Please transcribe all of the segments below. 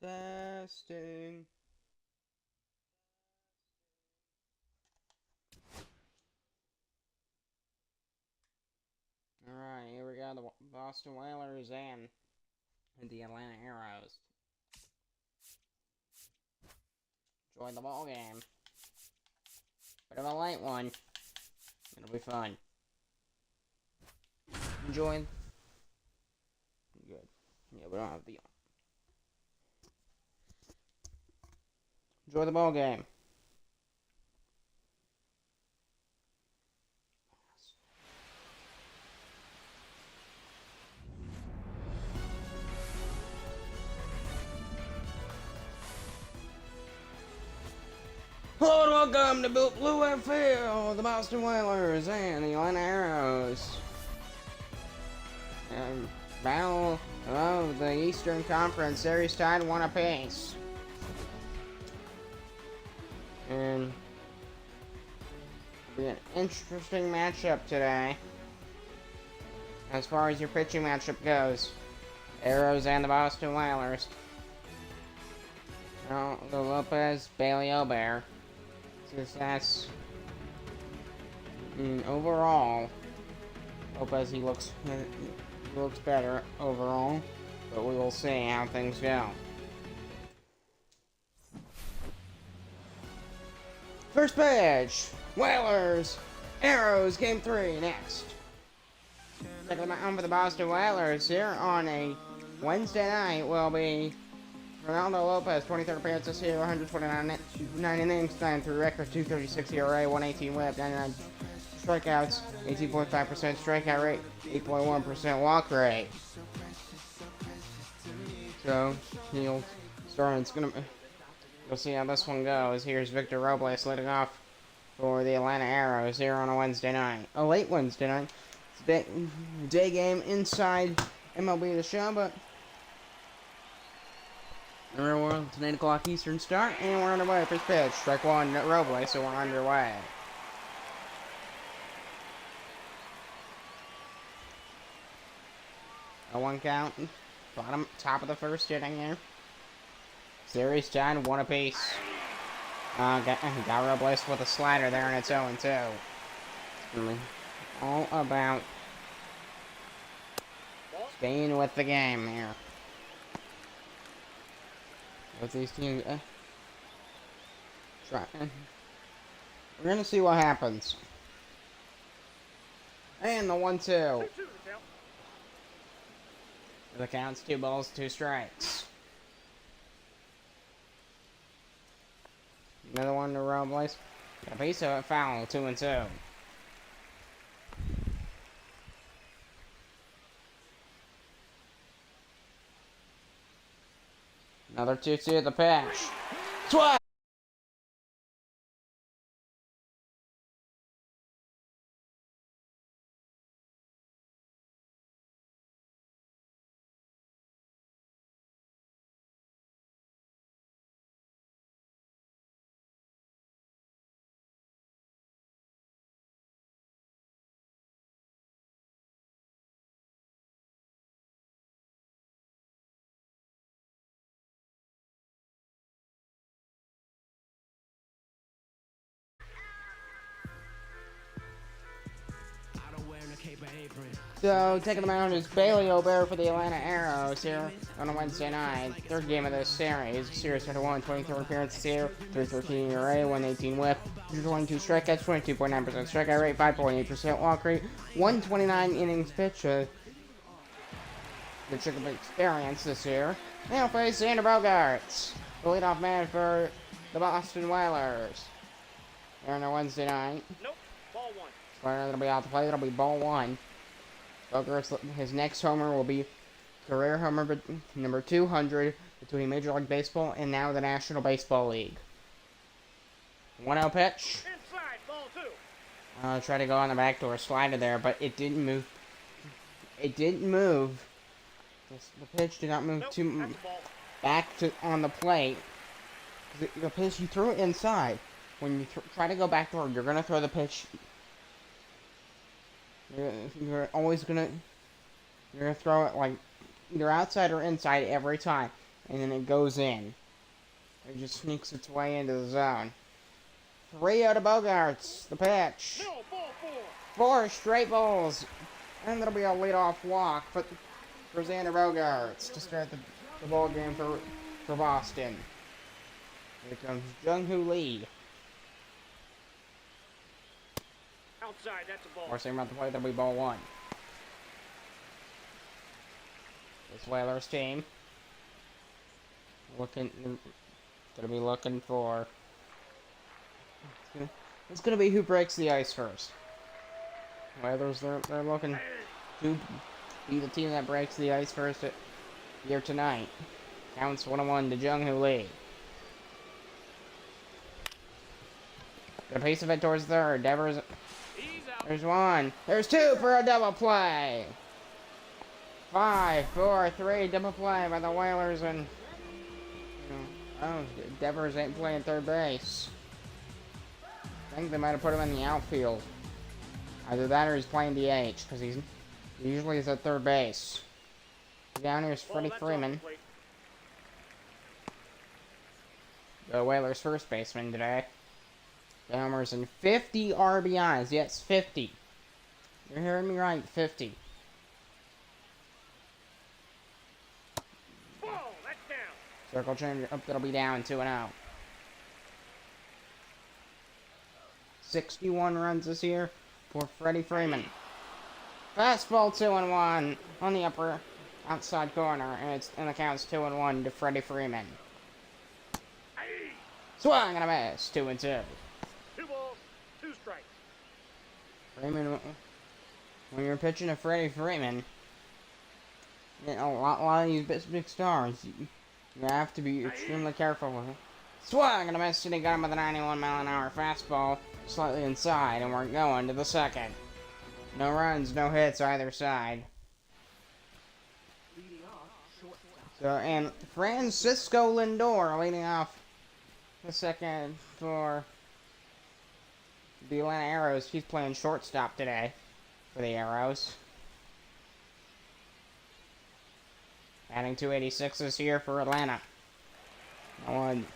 Testing. Alright, here we go. The Boston Whalers and the Atlanta Arrows. Enjoy the ball game. Bit of a light one. It'll be fun. Enjoy. Good. Yeah, we don't have the. Enjoy the ball game. Hello and welcome to Blue FL, the Boston Whalers and the Atlanta Arrows. And battle of the Eastern Conference Series tied 1 apiece. And it'll be an interesting matchup today. As far as your pitching matchup goes. Arrows and the Boston Whalers. Now, the Lopez, Bailey Obear. Success. Overall, Lopez he looks better overall, but we will see how things go. First pitch, Whalers, Arrows, Game 3 next. Check them out for the Boston Whalers here on a Wednesday night. Will be Ronaldo Lopez, 23rd appearance this year, 129 innings, 9-3 record, 236 ERA, 118 whip, 99 strikeouts, 18.5% strikeout rate, 8.1% walk rate. So, you'll see how this one goes. Here's Victor Robles leading off for the Atlanta Arrows here on a Wednesday night. A late Wednesday night. It's a day game inside MLB The Show, but in the real world, it's an 8 o'clock Eastern start, and we're underway. First pitch, strike one, Robles, so we're underway. A 1 count, top of the first inning here. Series tied 1 apiece. Got Robles with a slider there, and it's 0-2. Really all about staying with the game here. With these teams, we're gonna see what happens. And the 1-2. The count's 2 balls, 2 strikes. Another one to Robles. Got a piece of it foul, 2-2. Another 2-2 at the pitch. Twice! So, taking them out is Bailey Obear for the Atlanta Arrows here on a Wednesday night. Third game of this series. Series number 1, 23rd appearance here. 313 ERA, 118 whip, 22 strikeouts, 22.9% strikeout rate, 5.8% walk rate, 129 innings pitched. The Chicken experience this year. Now face Xander Bogaerts, the leadoff man for the Boston Whalers. Here on a Wednesday night. Nope, ball 1. That'll be out to play. That'll be ball 1. Bogaerts, his next homer will be career homer number 200 between Major League Baseball and now the National Baseball League. 1-0 pitch. Inside, ball 2. Try to go on the backdoor slider there, but it didn't move. It didn't move. The pitch did not move back to on the plate. The pitch, you threw it inside. When you try to go backdoor, you're gonna throw the pitch. You're always gonna throw it like either outside or inside every time. and then it goes in. It just sneaks its way into the zone. 3 out of Bogarts, the pitch. No, ball 4 straight balls. And it'll be a leadoff walk for Xander Bogarts to start the ball game for Boston. Here comes Jung-Hoo Lee. outside, that's a ball. Forcing him out the play, that'll be ball 1. This Whalers team gonna be looking for. It's gonna be who breaks the ice first. Whalers, they're looking to be the team that breaks the ice first here tonight. Counts 1-1 to Jung-Hoo Lee. Gonna pace of it towards third. Devers. There's 1. There's 2 for a double play. 5, 4, 3 double play by the Whalers, and Devers ain't playing third base. I think they might have put him in the outfield. Either that or he's playing DH, because he's usually at third base. Down here is Freddie Freeman, the Whalers' first baseman today. Hammers and 50 RBIs. Yes, 50. You're hearing me right, 50. Ball, that's down. Circle change up, that'll be down 2-0. 61 runs this year for Freddie Freeman. Fastball 2-1 on the upper outside corner, and the count's 2-1 to Freddie Freeman. Swing and a miss, 2-2. 2 balls, 2 strikes. Freeman, when you're pitching to Freddie Freeman, a lot of these big stars, you have to be extremely careful with it. Swing and a miss, and he got him with a 91-mile-an-hour fastball, slightly inside, and we're going to the second. No runs, no hits either side. So, and Francisco Lindor leading off the second for the Atlanta Arrows. He's playing shortstop today for the Arrows. Batting 286 this year for Atlanta. That one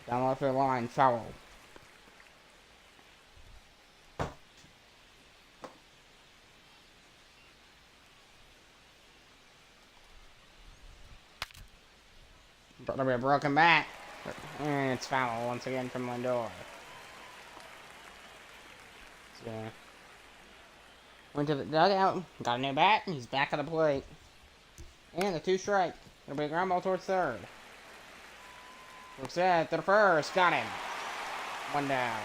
down the left field line, foul. That'll be a broken bat. And it's foul once again from Lindor. So, went to the dugout, got a new bat, and he's back at the plate. And the 2 strike. It'll be a ground ball towards third. Looks at the first, got him. 1 down.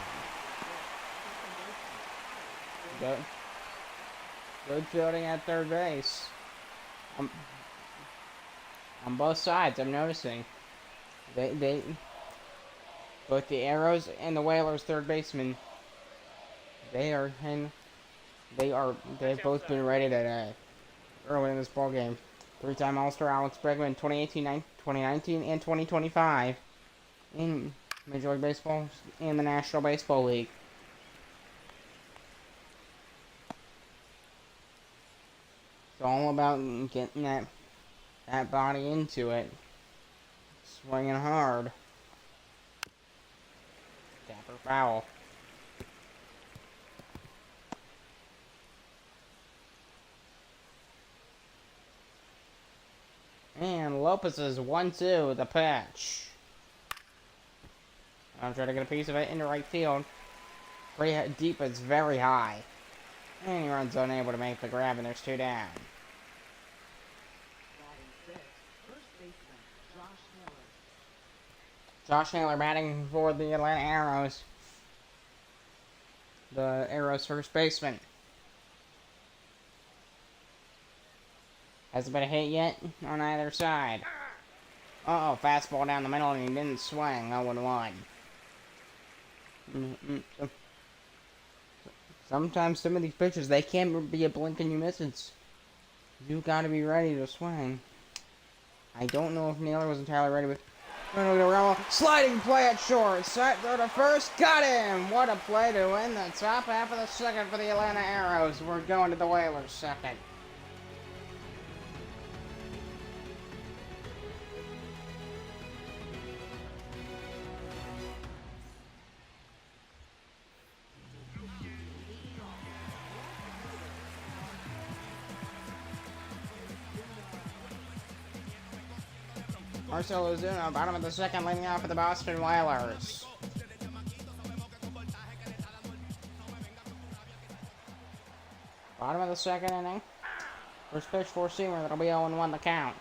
Good fielding at third base. On both sides, I'm noticing. Both the Arrows and the Whalers third baseman, they've both been ready today. Early in this ball game. 3-time All-Star Alex Bregman, 2018, 2019, and 2025 in Major League Baseball and the National Baseball League. It's all about getting that body into it. Swinging hard. Dapper foul. And Lopez is 1-2 the pitch. I'm trying to get a piece of it into right field. Pretty deep, it's very high. And he runs unable to make the grab, and there's 2 down. Josh Naylor batting for the Atlanta Arrows. The Arrows' first baseman. Hasn't been a hit yet on either side. Uh-oh, fastball down the middle, and he didn't swing. 0-1. Sometimes some of these pitches, they can't be a blink and you miss it. You gotta be ready to swing. I don't know if Naylor was entirely ready with... Sliding play at short. Set throw to first. Got him! What a play to win the top half of the second for the Atlanta Arrows. We're going to the Whalers second. Marcelo Ozuna, bottom of the second, leading off for the Boston Whalers. Bottom of the second inning. First pitch, four-seamer, that'll be 0-1 the count.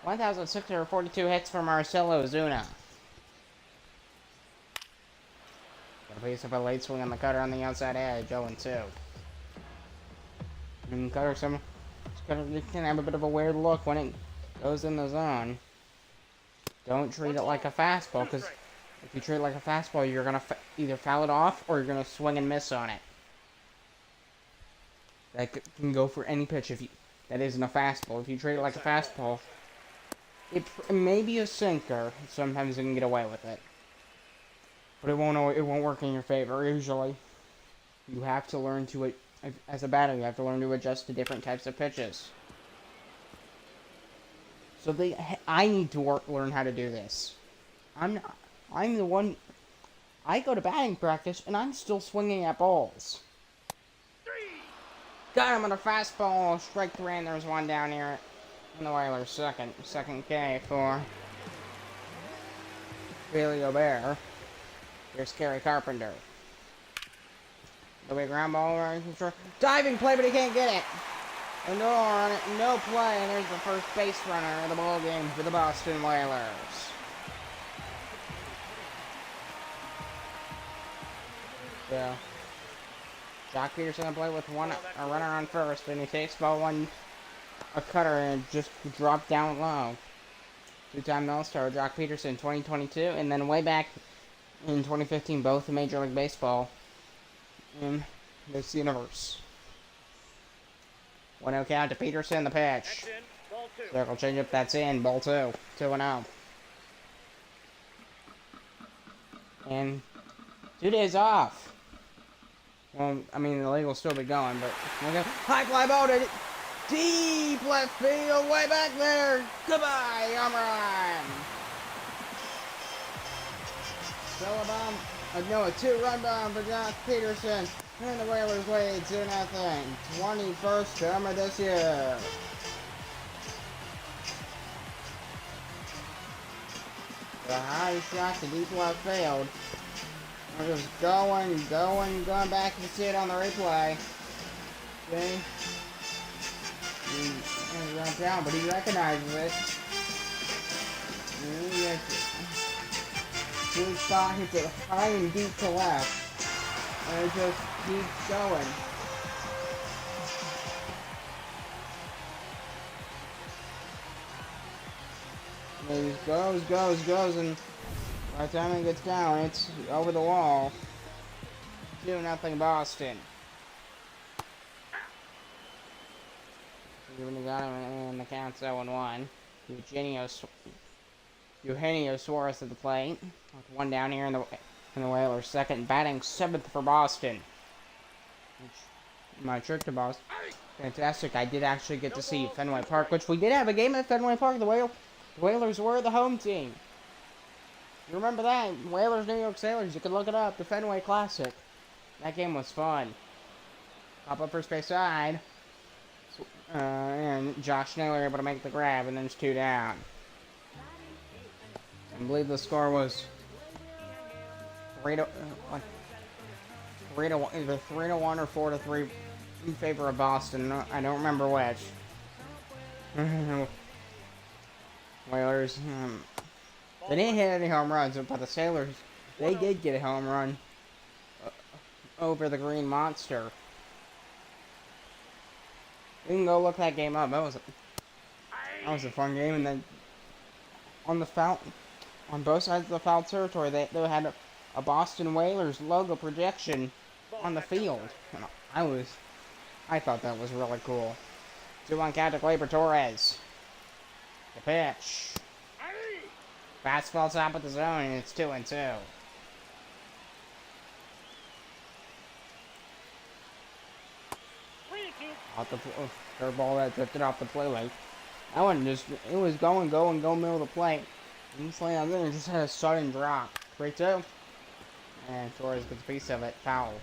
1,642 hits for Marcelo Ozuna. Got a piece of a late swing on the cutter on the outside edge, 0-2. And cutter can have a bit of a weird look when it goes in the zone. Don't treat it like a fastball, because if you treat it like a fastball, you're going to either foul it off or you're going to swing and miss on it. That can go for any pitch that isn't a fastball. If you treat it like a fastball, it may be a sinker. Sometimes you can get away with it, but it won't work in your favor usually. You have to learn to, as a batter, you have to learn to adjust to different types of pitches. So I need to learn how to do this. I'm the one. I go to batting practice and I'm still swinging at balls. Got him on a fastball, strike three, and there's one down here in the Whalers' second K for Bailey O'Bear. Here's Kerry Carpenter. The big ground ball right for diving play, but he can't get it. And no on it, no play, and there's the first base runner of the ball game for the Boston Whalers. Yeah. Jock Peterson on play with a runner on first, and he takes ball one, a cutter, and just dropped down low. Two-time All-Star Jock Peterson, 2022, and then way back in 2015, both in Major League Baseball in this universe. 1-0 count to Peterson, the pitch. Circle change up, that's in, ball 2. 2-0. And 2 days off. Well, I mean, the league will still be going, but okay. High fly ball to deep left field, way back there. Goodbye, home run. Still a bomb. A 2-run bomb for Josh Peterson. And the Whalers lead 2-0. 21st homer this year. The high shot to deep left field. We're just going back to see it on the replay. See? He's run down, but he recognizes it. His spot hits it high and deep to left. And it just keeps going. And he just goes, and by the time it gets down, it's over the wall. 2-0 Boston. Even got him, and the count's 0-1. Eugenio Suarez at the plate. With one down here in the Whalers' second, batting 7th for Boston. My trip to Boston, fantastic. I did actually get to see Fenway Park, which we did have a game at Fenway Park. The Whalers were the home team. You remember that? Whalers, New York Sailors. You can look it up. The Fenway Classic. That game was fun. Pop up first base side. And Josh Naylor able to make the grab, and then there's 2 down. I believe the score was 3-1, either 3-1 or 4-3 in favor of Boston. I don't remember which. Whalers, they didn't hit any home runs, but the Sailors, they did get a home run over the Green Monster. You can go look that game up. That was a fun game. And then on both sides of the foul territory, they had a Boston Whalers logo projection on the field. And I thought that was really cool. 2-1 count to Gleyber Torres. The pitch. Fastball top of the zone, and it's 2-2. Off the third ball that drifted off the plate. That one it was go middle of the plate. And this laying out there just had a sudden drop. 3-2. And Torres gets a piece of it. Foul.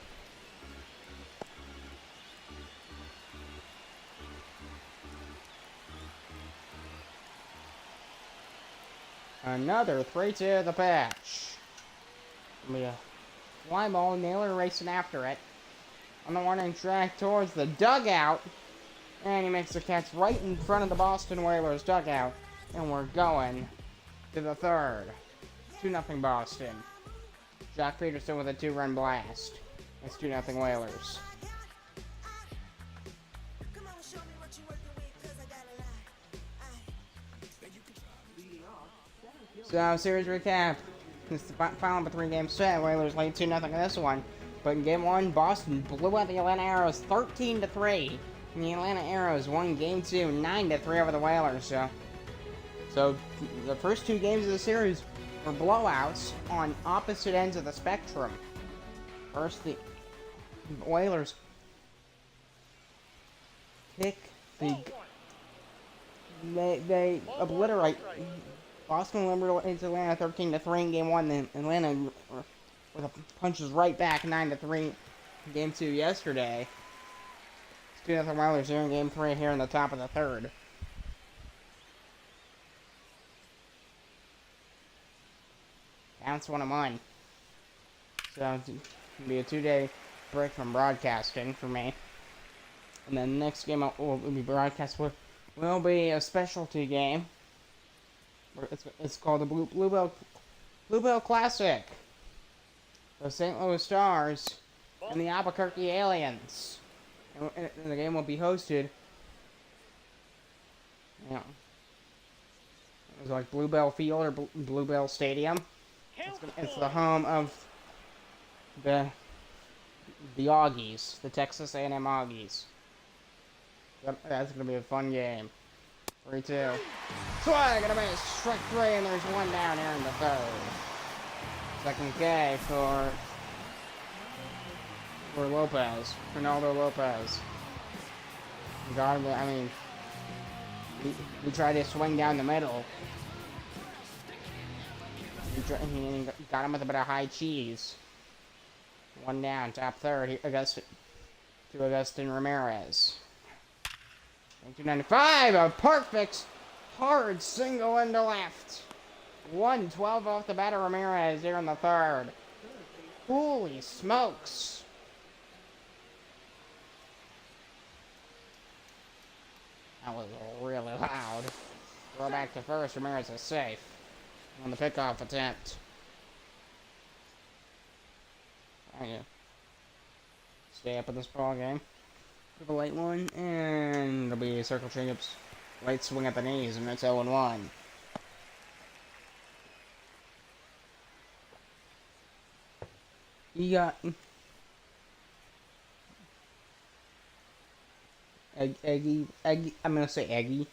Another 3-2 the pitch. Gonna be a fly ball. Naylor racing after it. On the warning track towards the dugout. And he makes the catch right in front of the Boston Whalers dugout. And we're going to the third. 2-0 Boston. Jock Peterson with a 2-run blast. It's 2-0 Whalers. So, series recap. It's the final of a 3-game set. Whalers lead 2-0 in this one. But in game 1, Boston blew out the Atlanta Arrows 13-3. And the Atlanta Arrows won game 2 9-3 over the Whalers. So the first 2 games of the series were blowouts on opposite ends of the spectrum. First, the Whalers kick the... They obliterate... Boston obliterates Atlanta 13-3 in game 1, then Atlanta with a punches right back 9-3 in game 2 yesterday. It's 2-0 Whalers here in game 3 here in the top of the third. Counts 1-1. So it's gonna be a 2-day break from broadcasting for me. And then the next game will be broadcast will be a specialty game. It's called the Blue Bell Classic. The St. Louis Stars and the Albuquerque Aliens. And the game will be hosted. You know, it's like Blue Bell Field or Blue Bell Stadium. It's the home of the Aggies, the Texas A&M Aggies. That's gonna be a fun game. 3-2. Swing, gonna be strike 3, and there's 1 down here in the third. Second K for Lopez, Ronaldo Lopez. I mean, he tried to swing down the middle. He got him with a bit of high cheese. 1 down, top third. Augustin Ramirez. 295, a perfect hard single into left. 1-12 off the bat of Ramirez here in the third. Holy smokes. That was really loud. Throw back to first. Ramirez is safe on the pickoff attempt. Trying to stay up in this ball game. For the late one, and it'll be a circle changeups. Late swing at the knees, and it's 0-1. You got Eggy. I'm gonna say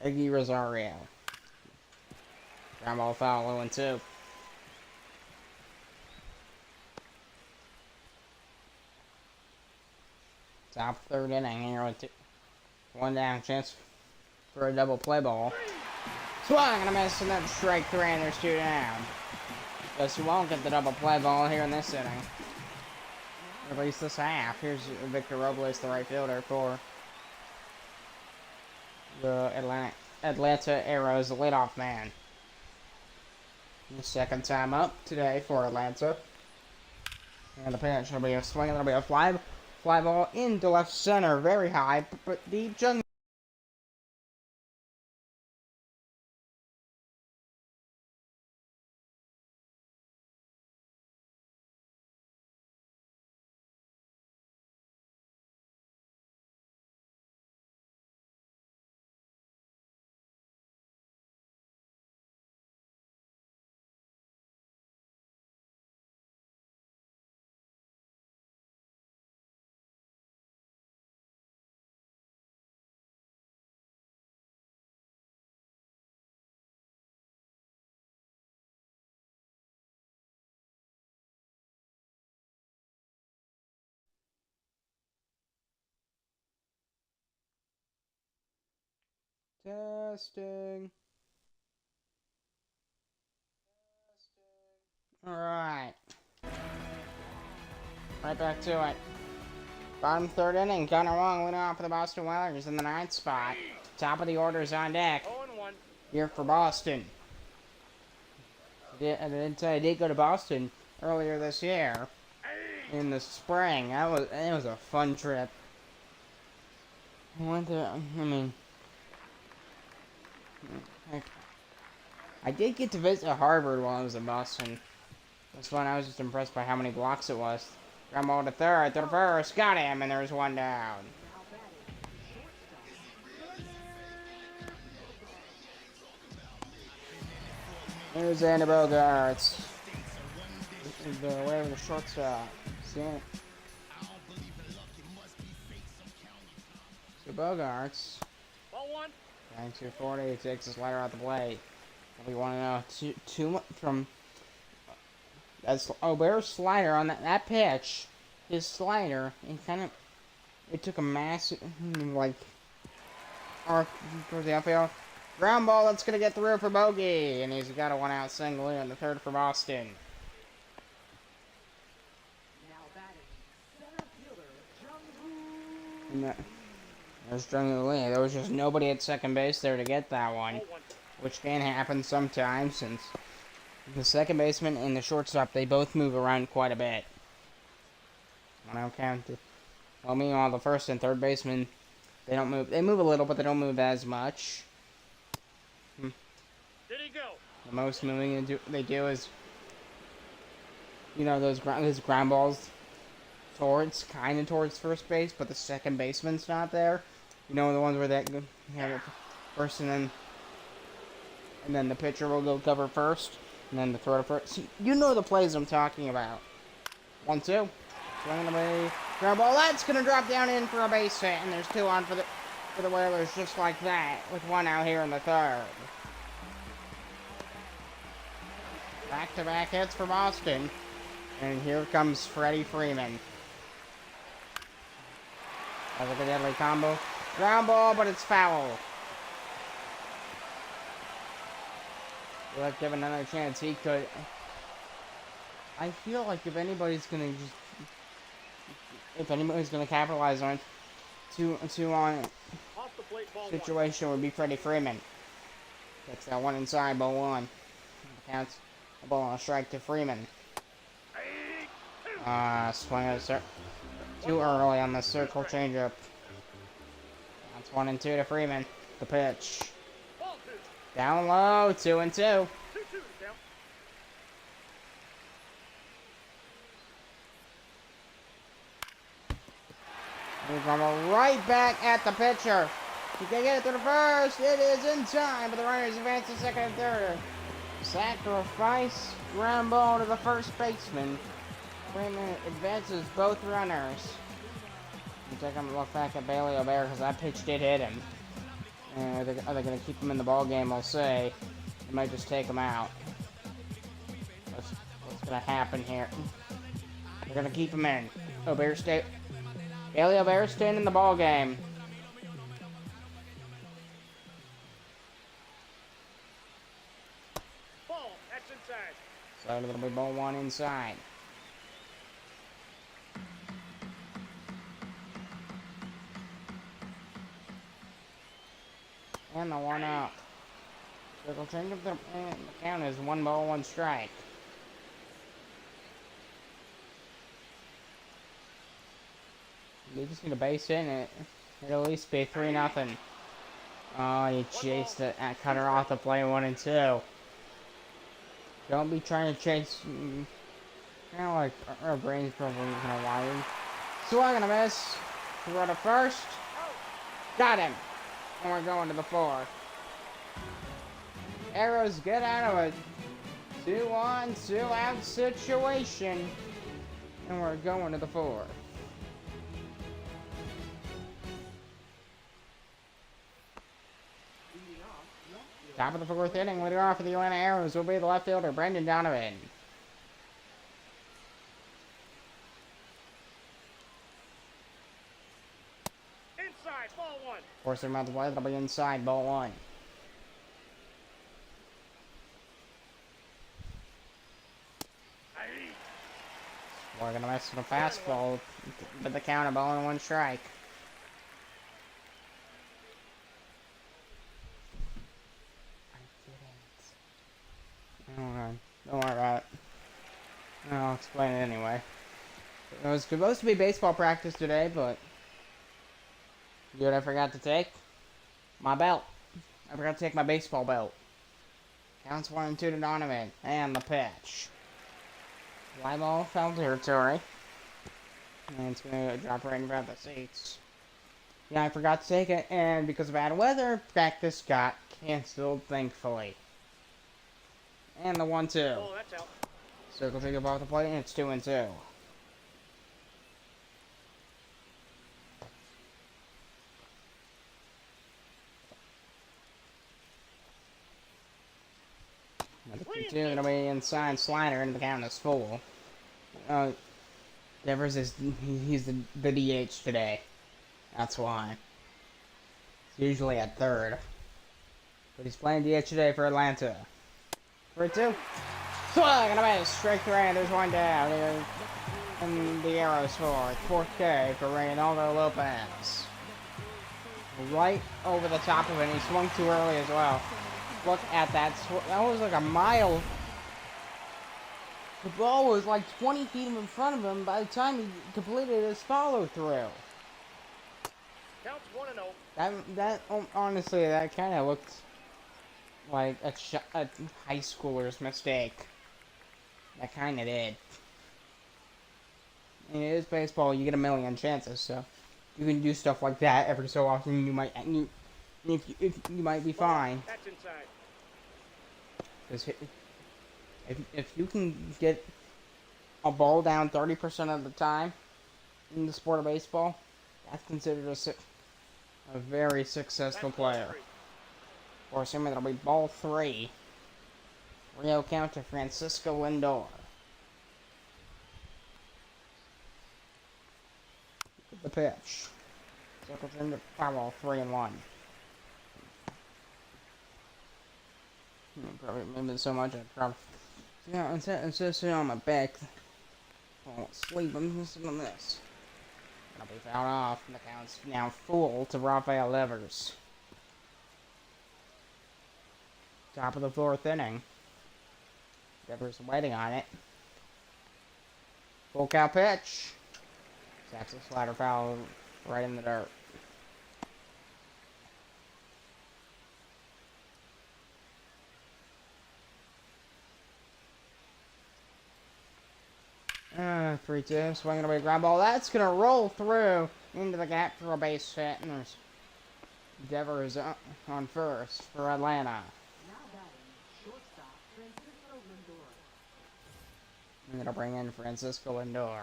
Eggy Rosario. Ground ball foul, 0-2. Top third inning here with 1 down, chance for a double play ball. Swung and a miss, and then strike 3, and there's 2 down. Guess you won't get the double play ball here in this inning. Or at least this half. Here's Victor Robles, the right fielder for the Atlanta Arrows, the leadoff man. The second time up today for Atlanta. And the pitch will be a swing, and there'll be a fly ball into left center, very high, but deep. Testing. Alright. Right back to it. Bottom third inning, Gunnar Wong leading off for the Boston Whalers in the 9th spot. Top of the order is on deck. 0-1. Here for Boston. I didn't say I did go to Boston earlier this year in the spring. It was a fun trip. I went to. I mean, heck, I did get to visit Harvard while I was in Boston. That's fun. I was just impressed by how many blocks it was. Ground ball to third, to the first, got him, and there's one down. Here's Andy Bogarts. Whatever the shortstop. See it? So Bogarts. Ball one. Trying 240, he takes the slider out the plate. We want to know too much from that's Obert's slider on that pitch. His slider, it took a massive like arc towards the outfield. Ground ball that's gonna get through for Bogey, and he's got a 1-out single in the third for Boston. There's Jung Lee. There was just nobody at second base there to get that one, which can happen sometimes since the second baseman and the shortstop, they both move around quite a bit. I don't count it. Well, meanwhile, the first and third baseman, they don't move. They move a little, but they don't move as much. Did he go? The most moving they do is, you know, those ground balls kind of towards first base, but the second baseman's not there. You know, the ones where that you have it first and then the pitcher will go cover first, and then the throw to first. You know the plays I'm talking about. 1-2. Swinging away. Ground ball. That's gonna drop down in for a base hit, and there's 2 on for the Whalers, just like that, with 1 out here in the third. Back-to-back hits for Boston, and here comes Freddie Freeman. That's like a deadly combo. Ground ball, but it's foul. Let's give another chance. He could. I feel like if anybody's gonna capitalize on it, two on Off the plate, ball situation would be Freddie Freeman. Takes that one inside, ball 1. Counts a ball on a strike to Freeman. Swing it too early on the circle changeup. That's 1-2 to Freeman. The pitch. Down low, 2-2. 2-2 down. He's going right back at the pitcher. He can get it to the first. It is in time, but the runners advance to second and third. Sacrifice ground ball to the first baseman. Freeman advances both runners. I'm taking a look back at Bailey O'Bear because that pitch did hit him. And are they going to keep him in the ball game? We'll see. They might just take him out. What's going to happen here? They're going to keep him in. Bailey O'Bear staying in the ball game. Ball, that's inside. So it'll be ball 1 inside. And the 1-up. Circle change up the count is 1 ball, 1 strike. They just need a base hit, and it'll at least be 3-0. Oh, he chased it and cut her off the play 1-2. Don't be trying to chase. Kind of like our brain's probably kind of wired. Swing and a miss. Throw to first. Got him. And we're going to the 4th. Arrows get out of a 2-on, 2-out situation. And we're going to the 4th. Top of the 4th inning, leading off for the Atlanta Arrows will be the left fielder, Brendan Donovan. Inside, ball 1. Force him out the play, that'll be inside, ball 1. We're gonna mess with a fastball, but the counter ball and 1 strike. Hold on. Don't worry about it. I'll explain it anyway. It was supposed to be baseball practice today, but you know what I forgot to take? My belt. I forgot to take my baseball belt. Counts 1 and 2 to Donovan. And the pitch. Fly ball, foul territory. And it's going to drop right in front of the seats. Yeah, I forgot to take it, and because of bad weather, practice got canceled, thankfully. And the 1-2. Oh, that's out. Circle pick off the plate, and it's 2 and 2. The 2 gonna be inside slider, and the count is full. Devers is he's the DH today. That's why. He's usually at third, but he's playing DH today for Atlanta. 3-2. Swing and a miss. Strike 3. There's one down. And the arrows for 4th K for Reynaldo Lopez. Right over the top of it. And he swung too early as well. Look at that. That was like a mile. The ball was like 20 feet in front of him by the time he completed his follow through. Counts 1-0. Honestly, that kind of looked like a high schooler's mistake. That kind of did. And it is baseball. You get a million chances, so you can do stuff like that every so often. You might you might be fine. That's inside. Because if you can get a ball down 30% of the time in the sport of baseball, that's considered a very successful player. Or assuming that'll be ball 3. Real count to Francisco Lindor. The pitch. Circles into foul ball 3-1. Probably moving so much I probably. Yeah, instead of sitting on my back, I won't sleep. I'm just doing this. I'll be fouled off, and the count's now full to Rafael Devers. Top of the 4th inning. Devers waiting on it. Full count pitch. Taps a slider foul right in the dirt. Ah, 3-2. Swinging away ground ball. That's going to roll through into the gap for a base hit. And there's Devers on first for Atlanta. I'm going to bring in Francisco Lindor.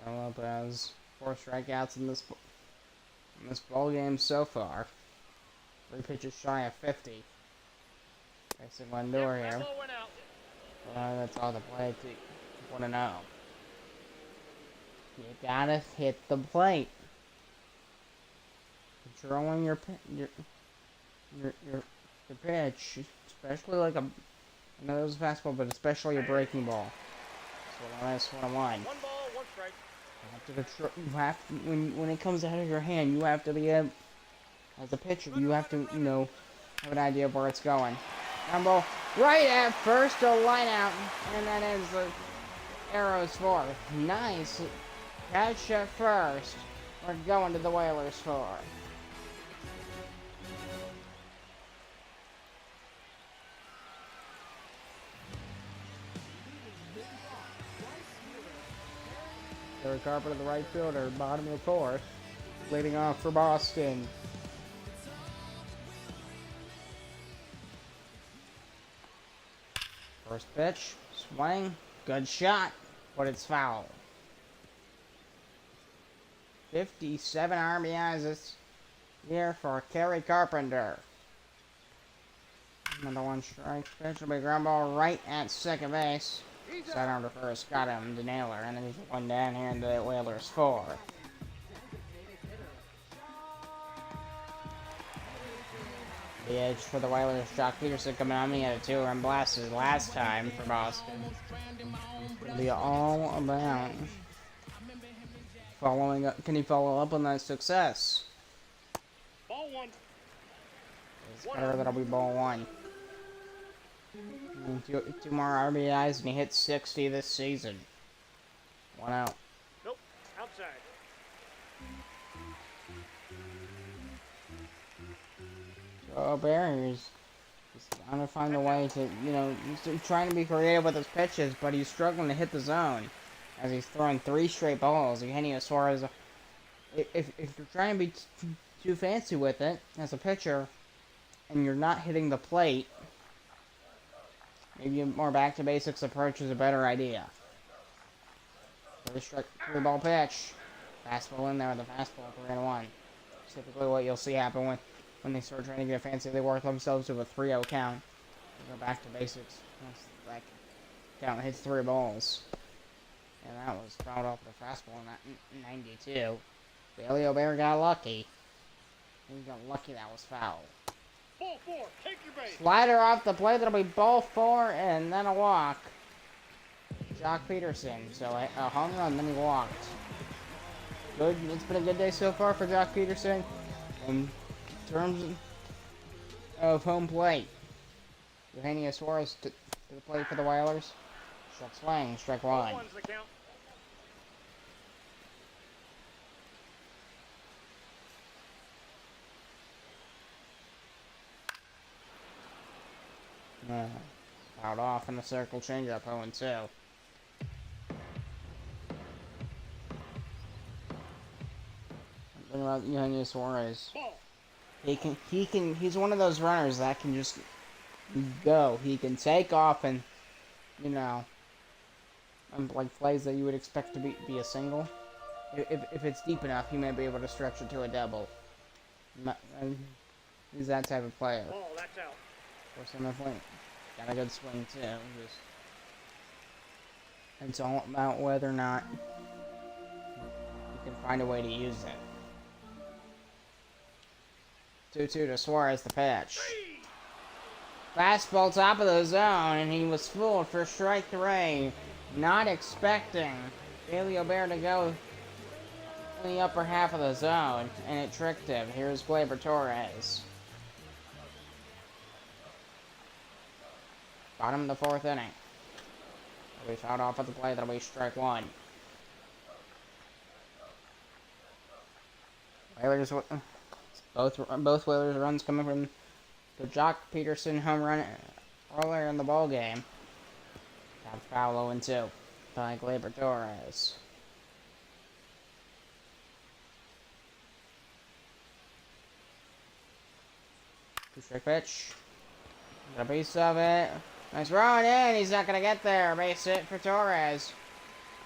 So Lopez, 4 strikeouts in this ball game so far. 3 pitches shy of 50. Facing Lindor here. That's all the play to 1-0. You gotta hit the plate. Controlling your pitch, especially like I know it was a fastball, but especially a breaking ball. So that's 1-1. 1 ball, 1 strike. You have to, when it comes out of your hand, you have to be as a pitcher. You have to have an idea of where it's going. Ground ball right at first, a line out, and that ends the Arrows 4th. Nice catch at first. We're going to the Whalers 4. Gary Carpenter, the right fielder, bottom of the 4th, leading off for Boston. First pitch, swing, good shot, but it's foul. 57 RBIs this year for Gary Carpenter. Another 1 strike. Pitch will be ground ball right at second base. Side arm to first, got him, Naylor, and then he's 1 down here in the Whalers 4. The edge for the Whalers, Jock Peterson coming on me at a 2-run blast his last time for Boston. It'll be all about following up. Can he follow up on that success? Ball 1. It's better that'll be ball one. Two more RBIs and he hit 60 this season. 1 out. Nope. Outside. So Barry's trying to find a way to, he's trying to be creative with his pitches, but he's struggling to hit the zone as he's throwing 3 straight balls. Eugenio Suarez, if you're trying to be too fancy with it as a pitcher and you're not hitting the plate, maybe a more back to basics approach is a better idea. 3-ball pitch. Fastball in there with a fastball, 3-1. Typically what you'll see happen when they start trying to get fancy, they work themselves to a 3-0 count. They go back to basics. That count hits 3 balls. And that was fouled off the fastball in 92. Bailey O'Bear got lucky. He got lucky that was foul. Ball 4, take your base. Slider off the plate, that'll be ball 4, and then a walk. Jock Peterson, so a home run, then he walked. Good, it's been a good day so far for Jock Peterson in terms of home plate. Eugenio Suarez to the plate for the Whalers. Struck swing, strike one. One's the count. Fouled off in the circle changeup, 0-2. Something about Eugenio Suarez. Ball. He's one of those runners that can just go. He can take off and, like plays that you would expect to be a single. If it's deep enough, he may be able to stretch it to a double. He's that type of player. Ball, that's out. Of course, got a good swing too. It's all about whether or not you can find a way to use it. 2-2 to Suarez, the pitch. Fastball top of the zone, and he was fooled for strike 3. Not expecting Bailey O'Bear to go in the upper half of the zone, and it tricked him. Here's Gleyber Torres. Bottom of the 4th inning. We fouled off at the play. That'll be strike 1. Whalers, both Whalers runs coming from the Jock Peterson home run earlier in the ball game. Got foul 0-2 by Gleyber Torres. Two-strike pitch. Got a piece of it. Nice run in. He's not going to get there. Base hit for Torres.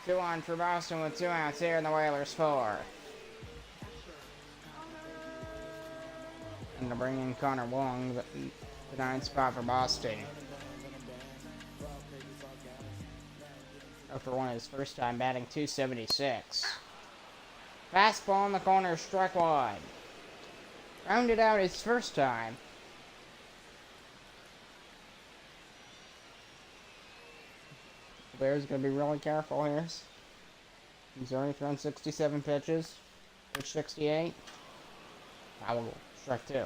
2 on for Boston with 2 outs here in the Whalers 4. And to bring in Connor Wong, the 9th spot for Boston. 0-for-1 his first time, batting .276. Fastball in the corner, struck 1. Rounded out his first time. Bear's going to be really careful here. He's already thrown 67 pitches. Pitch 68. Foul. Strike 2.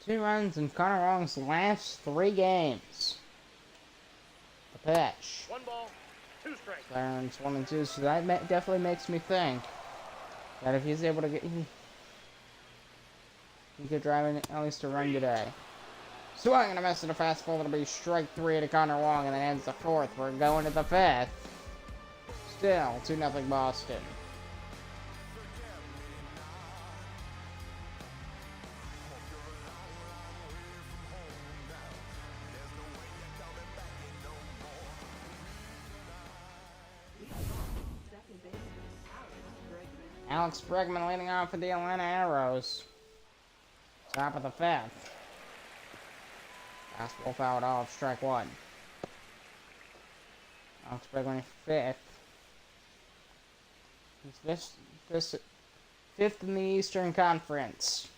Two runs in Connor Wong's last 3 games. The pitch. 1 ball, 2 strikes. Clarence 1-2. So that definitely makes me think that if he's able to get... He could drive in at least a run today. Swing and a miss at a fastball. That'll be strike 3 to Connor Wong, and then ends the 4th. We're going to the 5th. Still 2-0 Boston. Alex Bregman leading off for the Atlanta Arrows. Top of the 5th. Fastball fouled off, strike 1. Alex Bregman 5th. He's 5th in the Eastern Conference.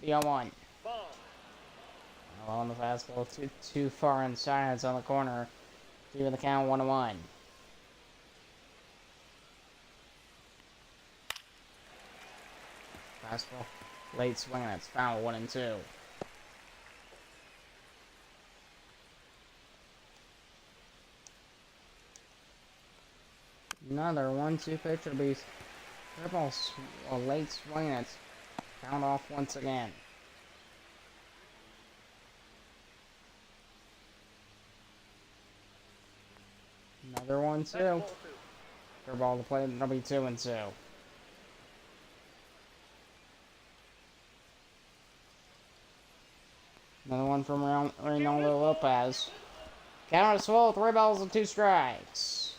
The 0-1. Ball. On the fastball, too far inside. It's on the corner. 2 in the count, 1-1. Fastball. Late swing, that's foul, 1-2. Another 1-2 pitch will be a late swing, that's fouled off once again. Another 1-2. Curveball to play, that'll be 2-2. Another one from Reynaldo Lopez. Count is full, 3 balls and 2 strikes.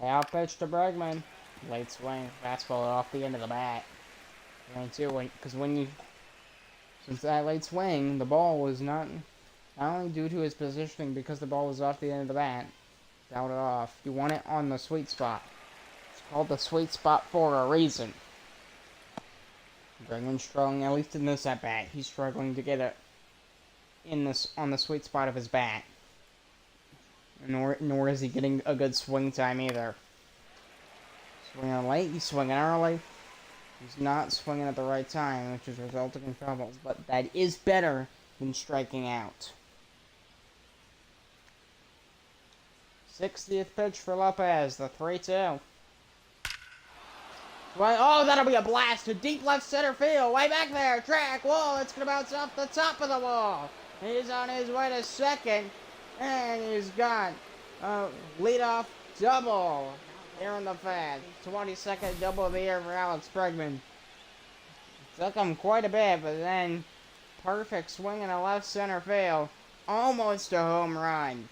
Out pitch to Bregman. Late swing, fastball off the end of the bat. 1-2, because since that late swing, the ball was not only due to his positioning, because the ball was off the end of the bat, fouled it off. You want it on the sweet spot. It's called the sweet spot for a reason. Bregman's struggling, at least in this at bat. He's struggling to get it on the sweet spot of his bat. Nor is he getting a good swing time either. Swinging late, he's swinging early. He's not swinging at the right time, which is resulting in foul balls, but that is better than striking out. 60th pitch for Lopez, the 3-2. Oh, that'll be a blast to deep left center field. Way back there. Track wall. It's going to bounce off the top of the wall. He's on his way to second. And he's got a leadoff double here in the fifth. 22nd double of the year for Alex Bregman. Took him quite a bit, but then perfect swing in the left center field. Almost a home run.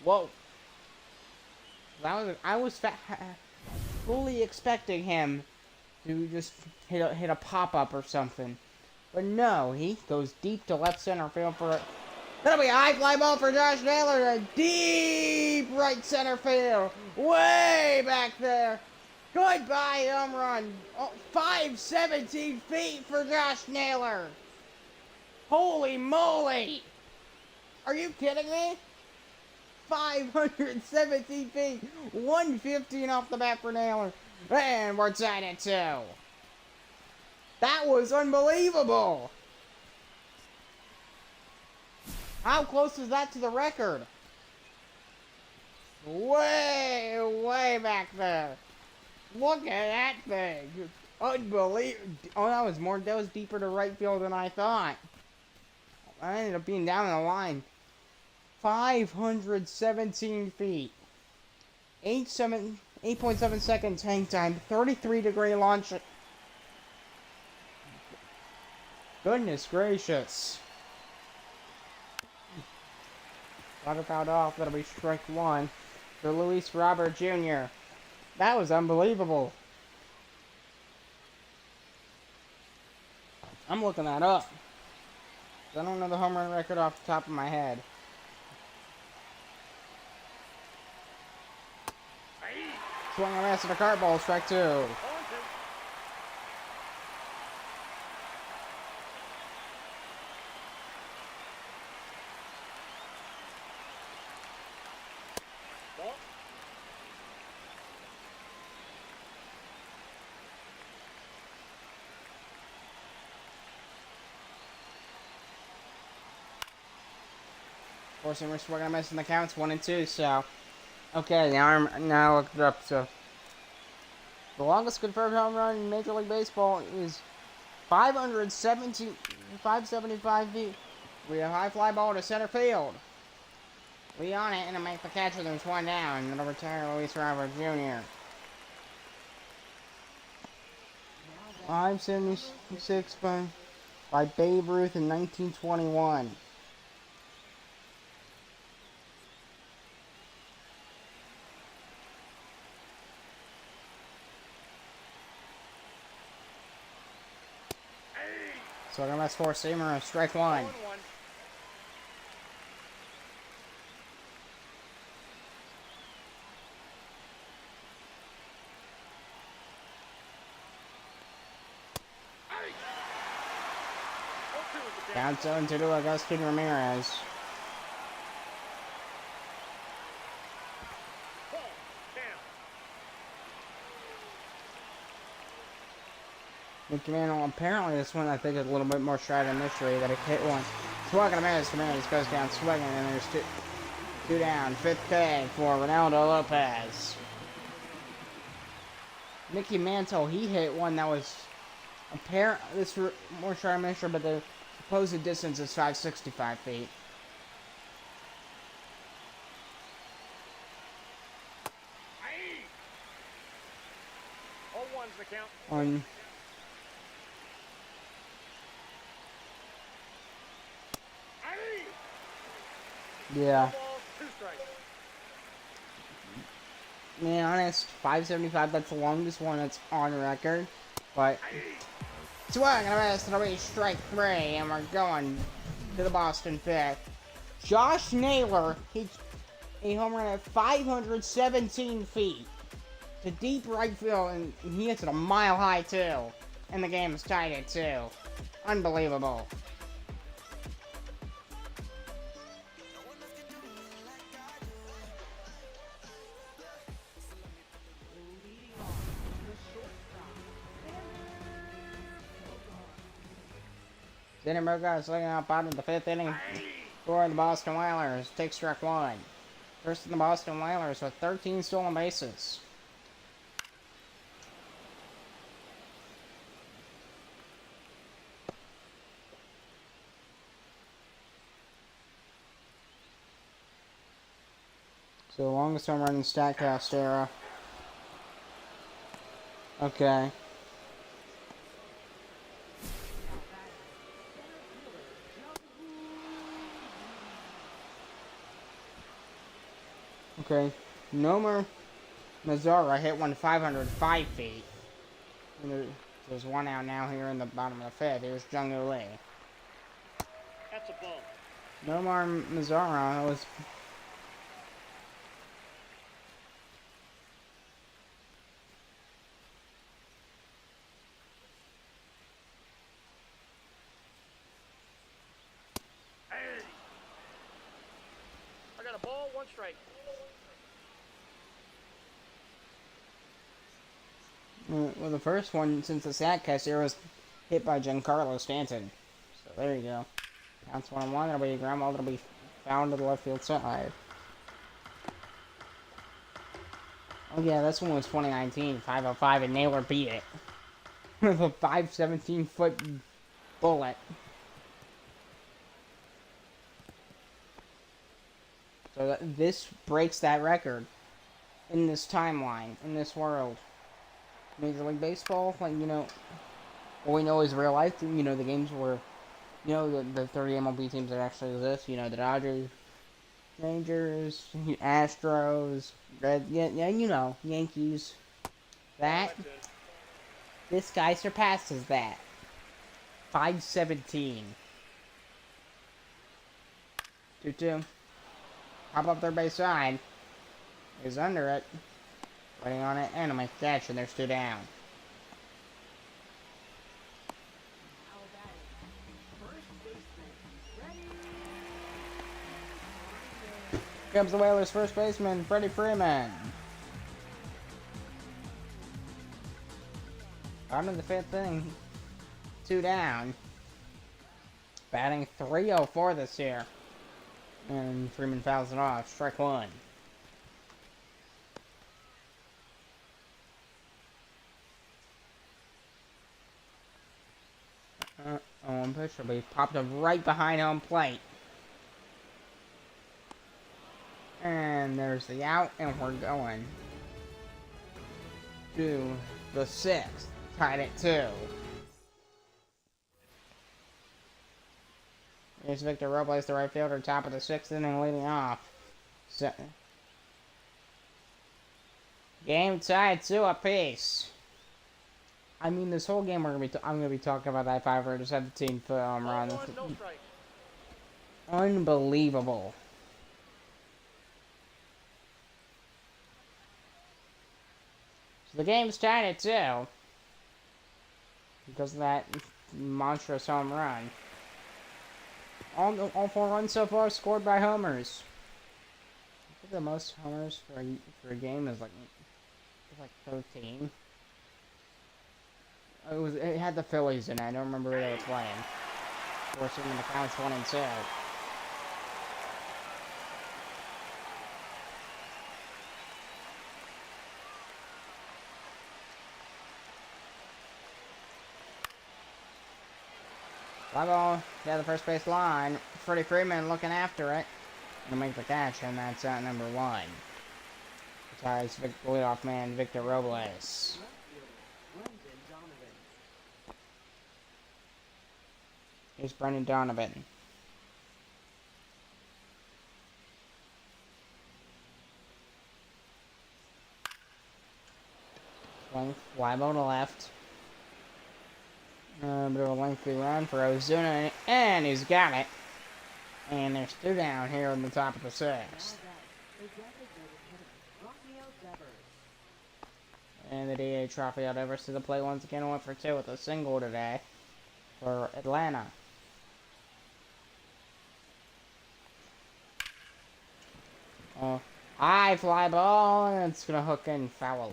Whoa. I was fully expecting him to just hit a pop-up or something. But no, he goes deep to left center field for it. That'll be a high fly ball for Josh Naylor. Deep right center field. Way back there. Goodbye home run. 517 feet for Josh Naylor. Holy moly. Are you kidding me? 517 feet. 115 off the bat for Naylor. And we're tied at 2. That was unbelievable. How close is that to the record? Way back there. Look at that thing. Unbelievable. Oh, that was deeper to right field than I thought. I ended up being down the line. 517 feet. 8.7 seconds hang time. 33-degree launch. Goodness gracious. Water fouled off. That'll be strike 1 for Luis Robert Jr. That was unbelievable. I'm looking that up. I don't know the home run record off the top of my head. Swung and miss at a curveball, strike 2. Forcing we're swinging and missing the counts 1-2, so okay, now looked it up. So the longest confirmed home run in Major League Baseball is 575 feet. We have a high fly ball to center field. We on it and it'll make the catch, and there's 1 down, and it'll retire Luis Robert Jr. 576 by Babe Ruth in 1921. So I'm gonna four seamer of strike 1. Down 7-2 to Agustin Ramirez. Mickey Mantle, apparently this one I think is a little bit more stride and mystery that it hit one. Swung and a miss. Ramirez goes down swinging, and there's two down. Fifth K for Ronaldo Lopez. Mickey Mantle, he hit one that was apparent. This more stride and mystery, but the supposed distance is 565 feet. All one's the count. On yeah. Ball, 2 strikes. To be honest, 575, that's the longest one that's on record. But swing and a miss, it'll be strike 3, and we're going to the Boston fifth. Josh Naylor, he home run at 517 feet to deep right field, and he hits it a mile high too. And the game is tied at 2. Unbelievable. Zinneberger is looking out bottom of the 5th inning for the Boston Whalers. Takes strike 1. First in the Boston Whalers with 13 stolen bases. So longest home run in StatCast era. Okay. Okay. Nomar Mazara hit one 505 feet. And there's one out now here in the bottom of the 5th. Here's Jung-Woo Lee. That's a ball. Nomar Mazara was... I got a ball, 1 strike. Well, the first one since the StatCast era was hit by Giancarlo Stanton. So there you go. Counts 1-1. That'll be a ground ball. That'll be found to the left field side. Oh yeah, this one was 2019, 505, and Naylor beat it with a 517-foot bullet. So this breaks that record in this timeline, in this world. Major League Baseball, like, you know, what we know is real life, you know, the games where, you know, the 30 MLB teams that actually exist, you know, the Dodgers, Rangers, Astros, yeah, you know, Yankees. That, this guy surpasses that. 517. 2-2. Hop up third base side. Is under it. Waiting on it, and a nice catch, and there's 2 down. Here comes the Whalers' first baseman, Freddie Freeman. Bottom of the 5th inning, 2 down. Batting .304 this year. And Freeman fouls it off, strike 1. One pitch will be popped up right behind home plate. And there's the out, and we're going to the 6th, tied at 2. Here's Victor Robles, the right fielder, top of the 6th inning, leading off. Game tied 2 apiece. I mean, this whole game I'm gonna be talking about that 517-foot home run. No strike. Unbelievable. So the game's tied at 2 because of that monstrous home run. All 4 runs so far scored by homers. I think the most homers for a game is like 13. It had the Phillies in it. I don't remember who they were playing. Forcing them to count 1 and 2. Fly ball down the first base line. Freddie Freeman looking after it. To make the catch, and that's out number 1. Ties leadoff man Victor Robles. Here's Brendan Donovan. Swing, fly ball to left. A bit of a lengthy run for Ozuna, and he's got it. And there's 2 down here on the top of the 6th. And the DH Rafael Devers to the plate once again, went for 2 with a single today for Atlanta. High fly ball, and it's going to hook in foul.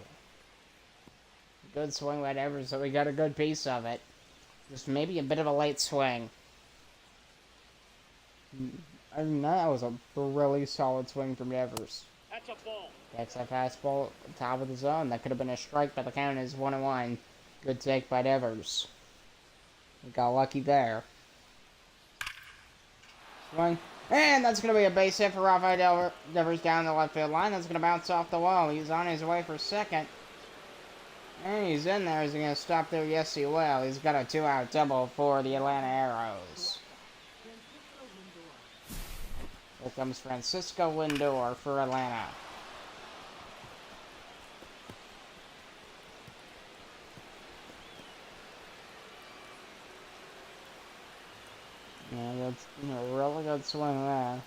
Good swing by Devers, so we got a good piece of it. Just maybe a bit of a late swing. I mean, that was a really solid swing from Devers. That's a ball. That's a fastball at the top of the zone. That could have been a strike, but the count is 1-1. Good take by Devers. We got lucky there. Swing. And that's going to be a base hit for Rafael Devers down the left field line. That's going to bounce off the wall. He's on his way for second. And he's in there. Is he going to stop there? Yes, he will. He's got a 2-out double for the Atlanta Arrows. Here comes Francisco Lindor for Atlanta. Yeah, that's a really good swing there.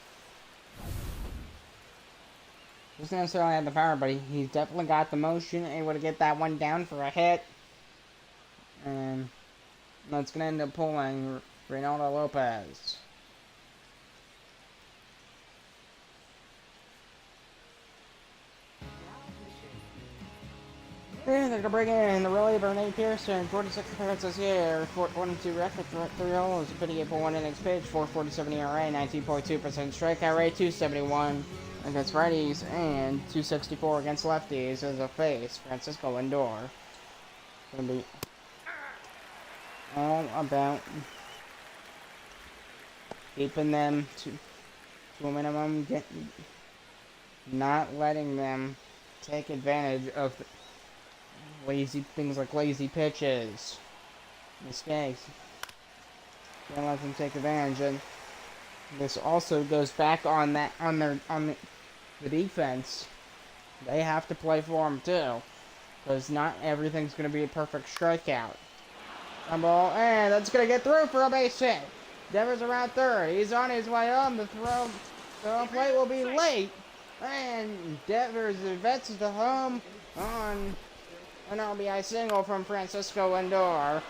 Doesn't necessarily have the power, but he's definitely got the motion, able to get that one down for a hit. And that's going to end up pulling Reynaldo Lopez. And they're going to bring in the reliever, Nate Pearson, 46 appearances here, 422 record, 3 holes, 58.1 innings pitched, 4.47 ERA, 19.2% strikeout rate, 271 against righties, and 264 against lefties as a face. Francisco Lindor. Going to be all about keeping them to a minimum, not letting them take advantage of things like lazy pitches, mistakes. Can't let them take advantage, and this also goes back on the defense. They have to play for them too, because not everything's going to be a perfect strikeout. Ball, and that's going to get through for a base hit. Devers around third. He's on his way on. The throw plate will be late, and Devers advances the home on an RBI single from Francisco Lindor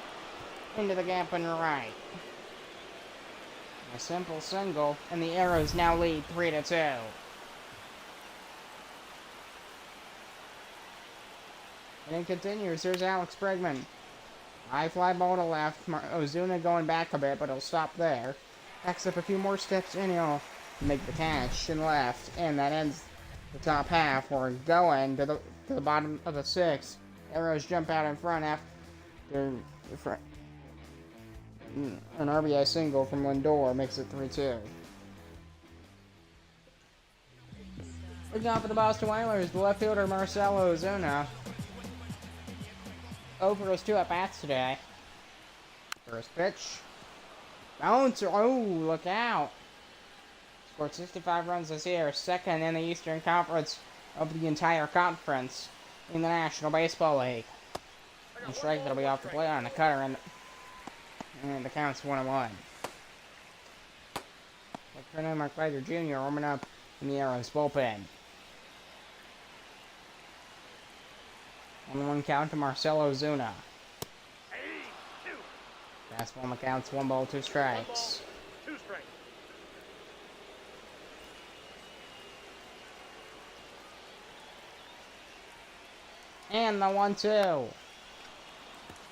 into the gap and right. A simple single, and the Arrows now lead 3-2. And it continues. Here's Alex Bregman. High fly ball to left. Ozuna going back a bit, but he'll stop there. Backs up a few more steps, and he'll make the catch and left. And that ends the top half. We're going to the bottom of the 6th. Arrows jump out in front after an RBI single from Lindor makes it 3-2. Looking out for the Boston Whalers, the left fielder Marcell Ozuna. Over his 2 at-bats today. First pitch. Bouncer. Oh, look out. Scored 65 runs this year. Second in the Eastern Conference of the entire conference in the National Baseball League. And strike that'll be off the plate on the cutter, and the count's 1-1. Colonel Mark Leiter Jr. warming up in the Arrows bullpen. 1-1 count to Marcell Ozuna. Fastball on the count's 1 ball, 2 strikes. 2 strikes. And the 1-2.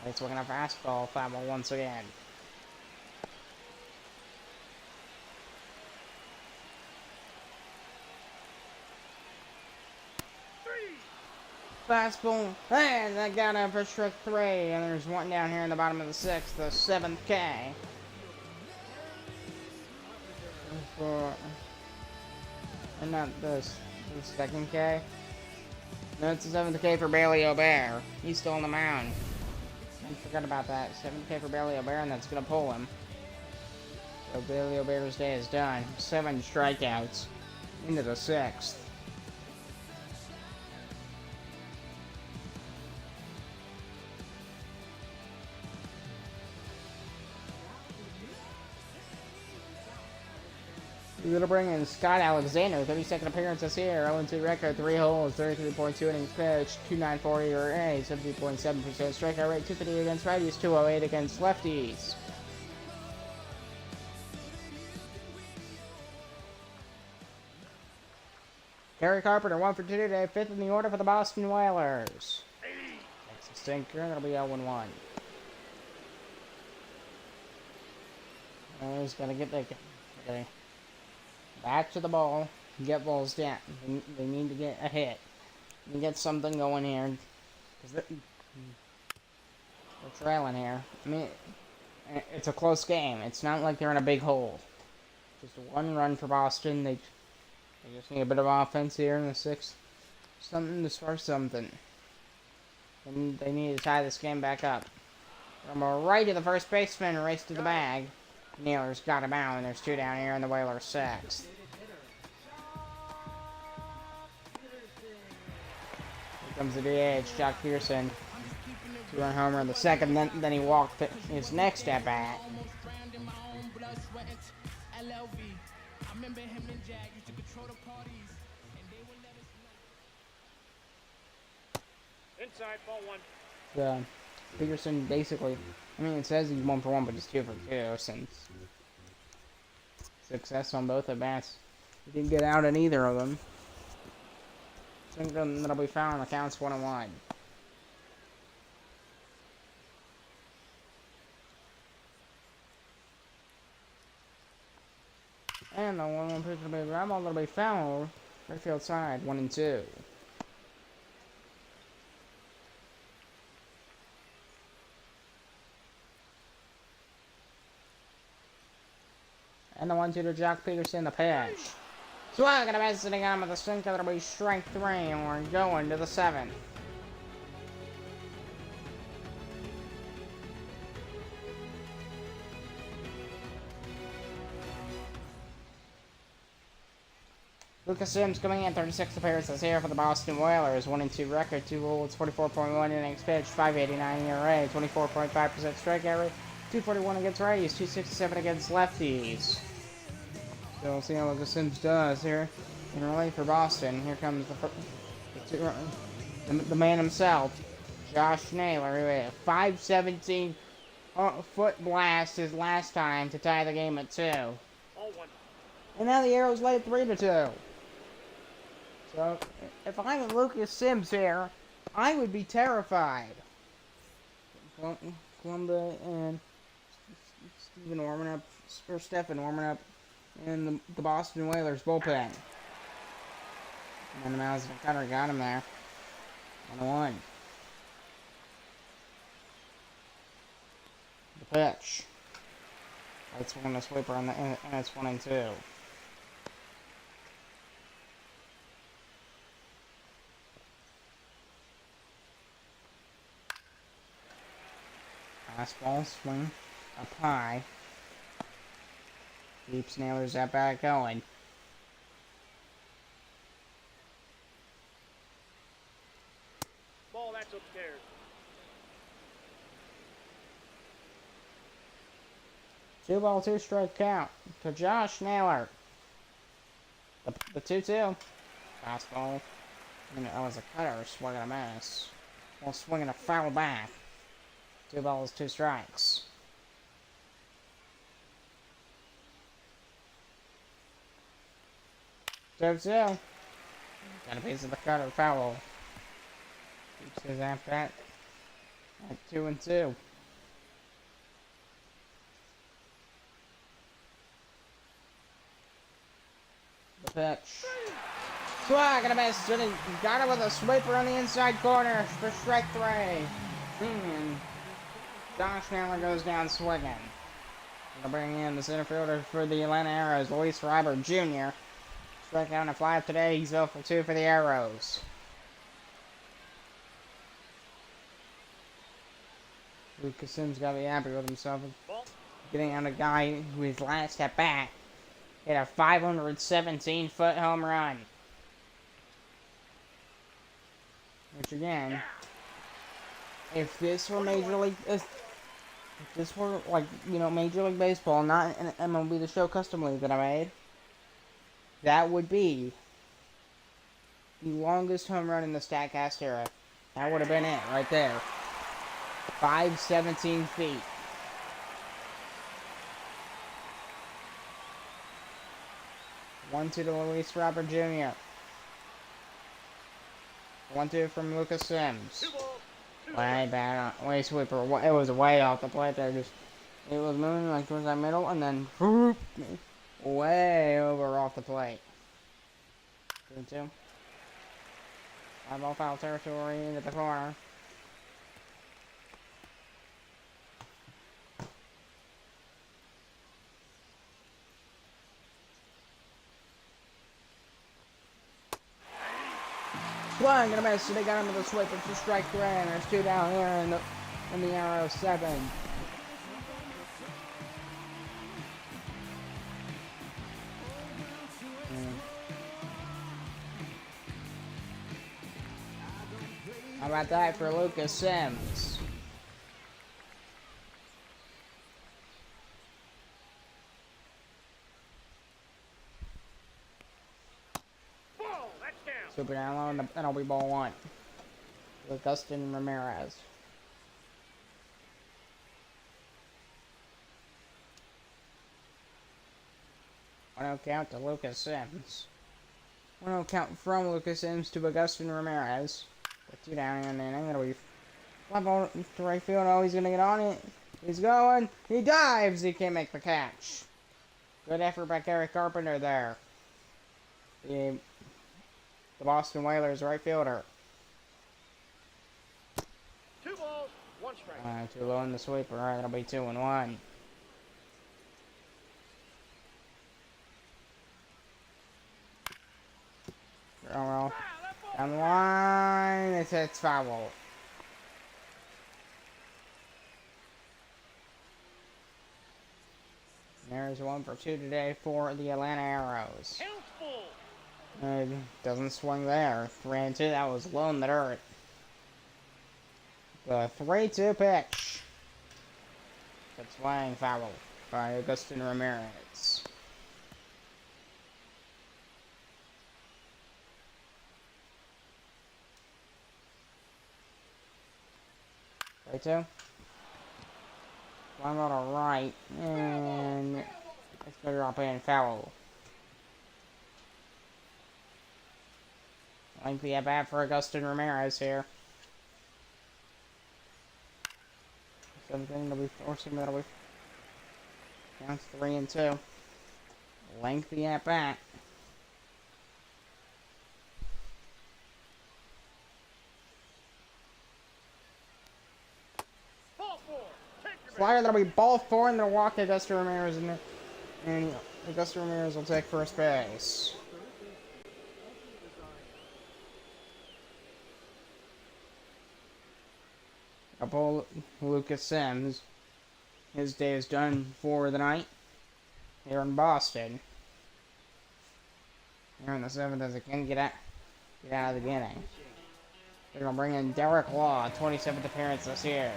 He's swinging a fastball, foul ball once again. Fastball, and that got him for strike 3, and there's one down here in the bottom of the 6th, the 7th K. And not this, the 2nd K. No, it's the 7th K for Bailey O'Bear. He's still on the mound. I forgot about that. 7th K for Bailey O'Bear, and that's gonna pull him. So Bailey O'Bear's day is done. 7 strikeouts into the 6th. We're going to bring in Scott Alexander, 32nd appearance this year, 0-2 record, 3 holes, 33.2 innings pitched, 2.94 ERA, 70.7% strikeout rate, 250 against righties, 208 against lefties. Gary Carpenter, 1 for 2 today, 5th in the order for the Boston Whalers. That's a stinker, that'll be 0-1. He's going to get the... Okay. Back to the ball, get balls down. They need to get a hit. And get something going here. Because they're trailing here. I mean, it's a close game. It's not like they're in a big hole. Just 1 run for Boston. They just need a bit of offense here in the 6th. Something to spark something. And they need to tie this game back up. From a right to the first baseman, race to the bag. Nailers got him out, and there's 2 down here in the Whalers 6th. Here comes the DH, Jock Pearson. 2-run homer in the 2nd, then he walked his next at bat. Inside, ball 1. Peterson basically, I mean, it says he's 1 for 1, but he's 2 for 2 since success on both at bats. He didn't get out in either of them. I think that'll be foul on the counts 1-1. And the 1-1 pitch will be Ramble, that'll be foul. Right field side, 1-2. And the 1-2 to Jock Peterson, the pitch. Swung and a miss, sitting on with the sink, that'll be strike 3, and we're going to the 7th. Lucas Sims coming in, 36th appearances here for the Boston Whalers, 1-2 record, 2 holds, 44.1 innings pitched, 5.89 ERA, 24.5% strikeout rate, 241 against righties, 267 against lefties. So we'll see how Lucas Sims does here in relief for Boston. Here comes the man himself, Josh Naylor, who had a 517 foot blast his last time to tie the game at 2. All 1. And now the Arrows led 3-2. So if I'm Lucas Sims here, I would be terrified. Columba and Stephen warming up in the Boston Whalers bullpen. And the Mouse Cutter got him there. 1-1. The pitch. That's one the sweeper and it's 1-2. Fastball swing up high. Keeps Nailers that back going. Ball, that's upstairs. Two ball, 2 strike count to Josh Naylor. The 2-2. Fastball. And that was a cutter swinging a miss. While swinging a foul back. 2 balls, 2 strikes. Got a piece of the cutter foul. Keeps his at bat At 2-2. The pitch. Swag and a miss. Got it with a sweeper on the inside corner for strike 3. And Josh Naylor goes down swinging. Gonna bring in the center fielder for the Atlanta Arrows, Luis Robert Jr. Struck out in a 5 today. He's 0 for 2 for the Arrows. Lucas Sims got to be happy with himself. Getting out a guy who his last at bat hit a 517-foot home run. Which again, if this were Major League, if this were like, you know, Major League Baseball, not an MLB The Show custom league that I made, that would be the longest home run in the StatCast era. That would have been it right there. 517 feet. One two to Luis Robert Jr. 1-2 from Lucas Sims. Way bad, way sweeper. It was way off the plate there. Just it was moving like towards that middle, and then whoop, way over off the plate. 2-2. 5-ball foul territory into the corner. One gonna miss. They got him with a sweeper to strike 3, and there's 2 down here in the Arrow 7. How about that for Lucas Sims? Super down low, and that'll be ball 1. With Dustin Ramirez. 1-0 count to Lucas Sims. 1-0 count from Lucas Sims to Augustin Ramirez. With 2 down in the inning. That'll be fly ball to right field. Oh, he's gonna get on it. He's going. He dives. He can't make the catch. Good effort by Eric Carpenter there. The Boston Whalers right fielder. 2 balls, 1 strike. Too low in the sweeper. Alright, that'll be 2-1. Well, down the line. It's foul. There's 1 for 2 today for the Atlanta Arrows. Doesn't swing there. 3-2. That was low in the dirt. The 3-2 pitch. That's swing foul by Augustin Ramirez. Right two. One on the right, and it's gonna drop in foul. Lengthy at bat for Augustin Ramirez here. Something that'll be forcing that'll be counts 3-2. Lengthy at bat. Flyer, that'll be ball 4, and they'll walk Augustin Ramirez in there. And Augustin Ramirez will take first base. Couple Lucas Sims. His day is done for the night here in Boston. Here in the 7th as it can get out of the inning. They're gonna bring in Derek Law, 27th appearance this year.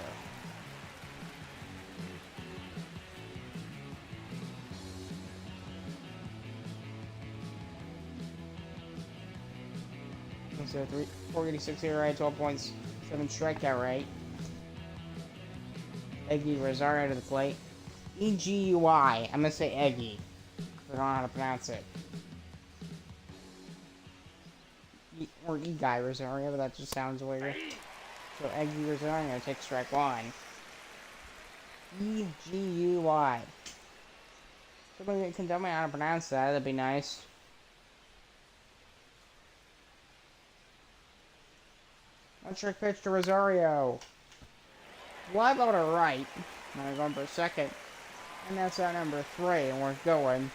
So 486 ERA, 12.7 strikeout rate. Eggy Rosario to the plate. E-G-U-I. I'm gonna say Eggy. I don't know how to pronounce it. Or E-Guy Rosario, but that just sounds weird. So Eggy Rosario takes strike one. E-G-U-Y. Somebody can tell me how to pronounce that, that'd be nice. One trick pitch to Rosario. Live out to right. Now going for second. And that's out number 3, and we're going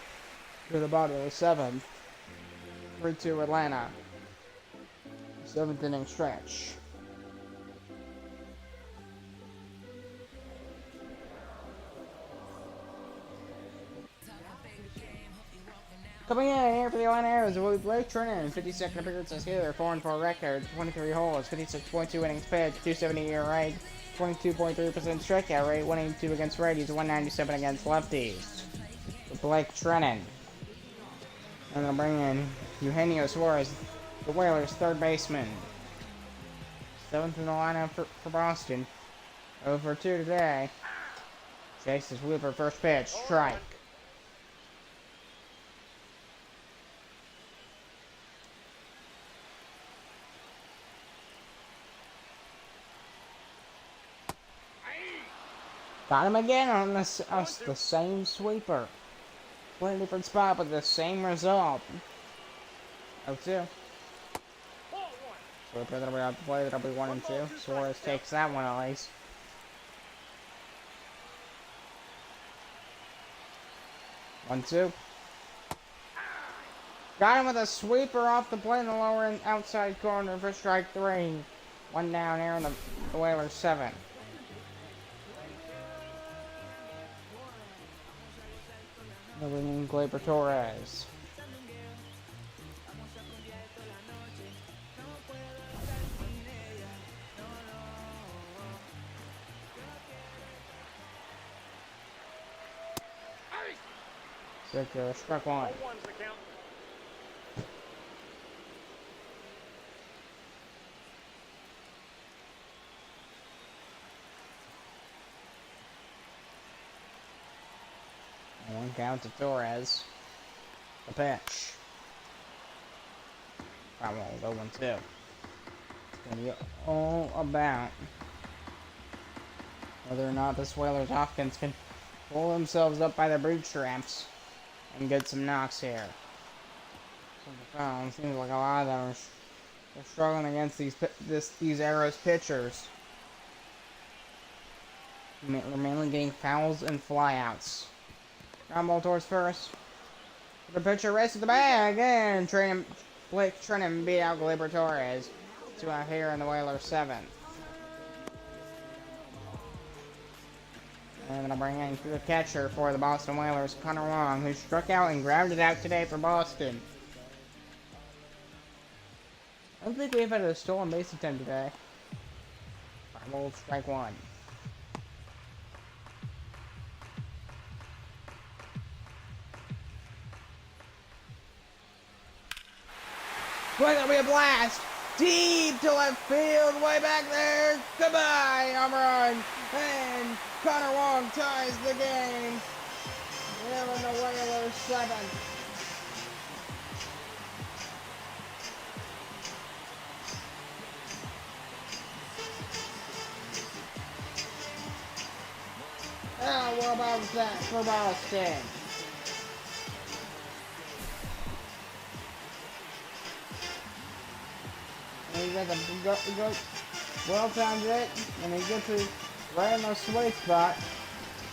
to the bottom of the 7th. 3-2 Atlanta. 7th inning stretch. Coming in here for the Atlanta Arrows will be Blake Trinan, 52nd appearances here, 4-4 record, 23 holes, 56.2 innings pitched, 270 ERA, 22.3% strikeout rate, 182 against righties, 197 against lefties. With Blake Trinan. And they'll bring in Eugenio Suarez, the Whalers' third baseman. 7th in the lineup for Boston. 0 for 2 today. Chases Whipper, first pitch, strike. Got him again on the same sweeper. Playing a different spot, but the same result. 0-2. Sweeper that'll be out the play, that'll be 1 and 2. Suarez takes that one at least. 1-2. Got him with a sweeper off the plate in the lower end outside corner for strike 3. 1 down here in the Whalers 7. Bringing Gleyber Torres. Circular, struck 1. One count to Torres. The pitch. I won't go 1-2. It's gonna be all about whether or not this Whalers offense can pull themselves up by their bootstraps and get some knocks here. So seems like a lot of them are struggling against these Arrows pitchers. They're mainly getting fouls and flyouts. Ground ball towards first. The pitcher races the bag and Blake Trinan beat out Gleyber Torres. 2 out here in the Whalers 7th. And then I'll bring in the catcher for the Boston Whalers, Connor Wong, who struck out and grounded out today for Boston. I don't think we've had a stolen base attempt today. We'll strike 1. Boy, that'll be a blast! Deep to left field, way back there! Goodbye, home run! And Connor Wong ties the game! Here in the Whalers 7. Oh, what about that for Boston? And he got the well-timed hit, and he gets it right in the sweet spot.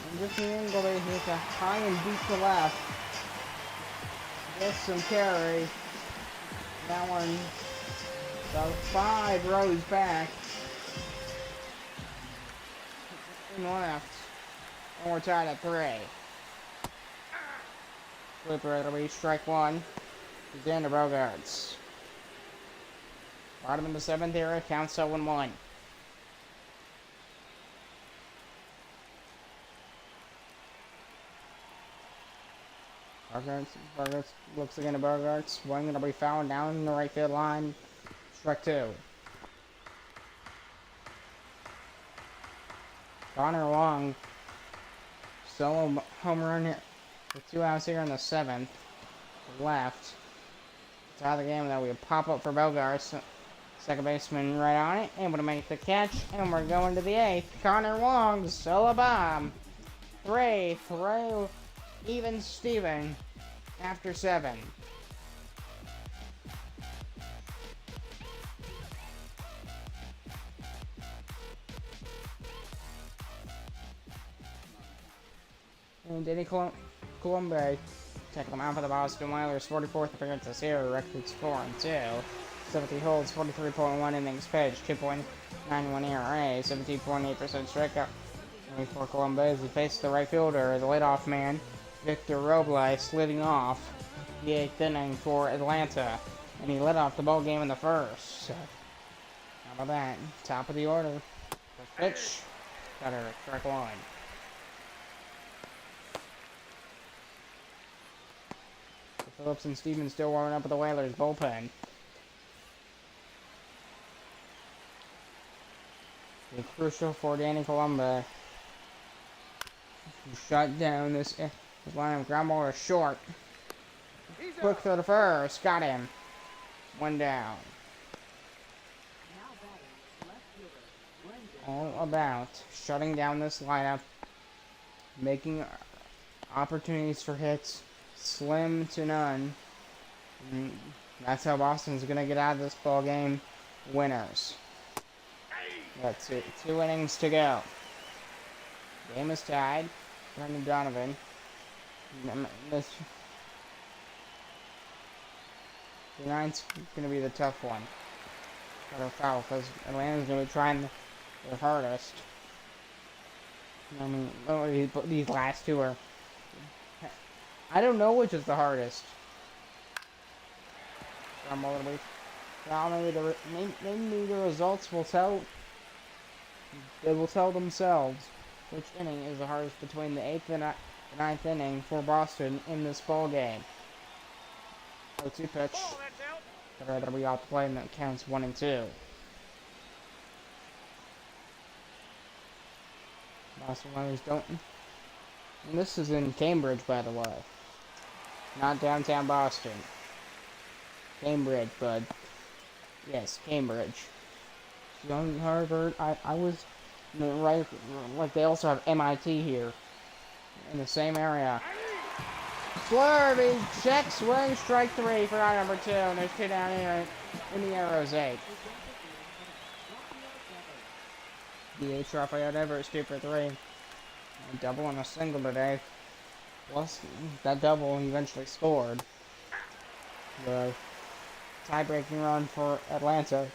And just the angle that he hits a high and deep to left. Gets some carry. That one, about 5 rows back. And left. And we're tied at 3. Flipper, it'll be strike 1. Xander Bogaerts. Bottom of the 7th era, count 7-1. Bogaerts looks again at Bogaerts. One gonna be fouled down in the right field line. Strike 2. Connor Long. Solo home run here with 2 outs here in the 7th. Left. Tie the game, that we pop up for Bogaerts. Second baseman right on it, able to make the catch, and we're going to the 8th. Connor Wong, solo bomb. 3, even Steven after 7. And Danny Colombe taking them out for the Boston Whalers, 44th appearance this year, records 4-2. 70 holds, 43.1 innings pitched, 2.91 ERA, 17.8% strikeout. For Colombe as he faced the right fielder, the leadoff man, Victor Robles, leading off the 8th inning for Atlanta. And he led off the ball game in the first. So, how about that? Top of the order. First pitch. Cutter, strike 1. Phillips and Stevens still warming up with the Whalers bullpen. It's crucial for Danny Colombe. Shut down this line of ground ball is short. Quick throw to first. Got him. 1 down. All about shutting down this lineup. Making opportunities for hits slim to none. And that's how Boston's going to get out of this ball game winners. Got two innings to go. Game is tied. Brendan Donovan. The 9th's going to be the tough one. Got a foul because Atlanta's going to be trying their hardest. I mean, these last two are... I don't know which is the hardest. Maybe the results will tell. They will tell themselves which inning is the hardest between the 8th and 9th inning for Boston in this ball game. 0-2 pitch. That'll be off the play, and that counts 1-2. Boston Whalers don't. And this is in Cambridge, by the way. Not downtown Boston. Cambridge, bud. Yes, Cambridge. Young Harvard. I was right. Like they also have MIT here, in the same area. Slurvy check swing strike 3 for out number 2, and there's 2 down here in the Arrows 8. DH Rafael Devers 2 for 3. A double and a single today. Plus that double he eventually scored. The tie-breaking run for Atlanta,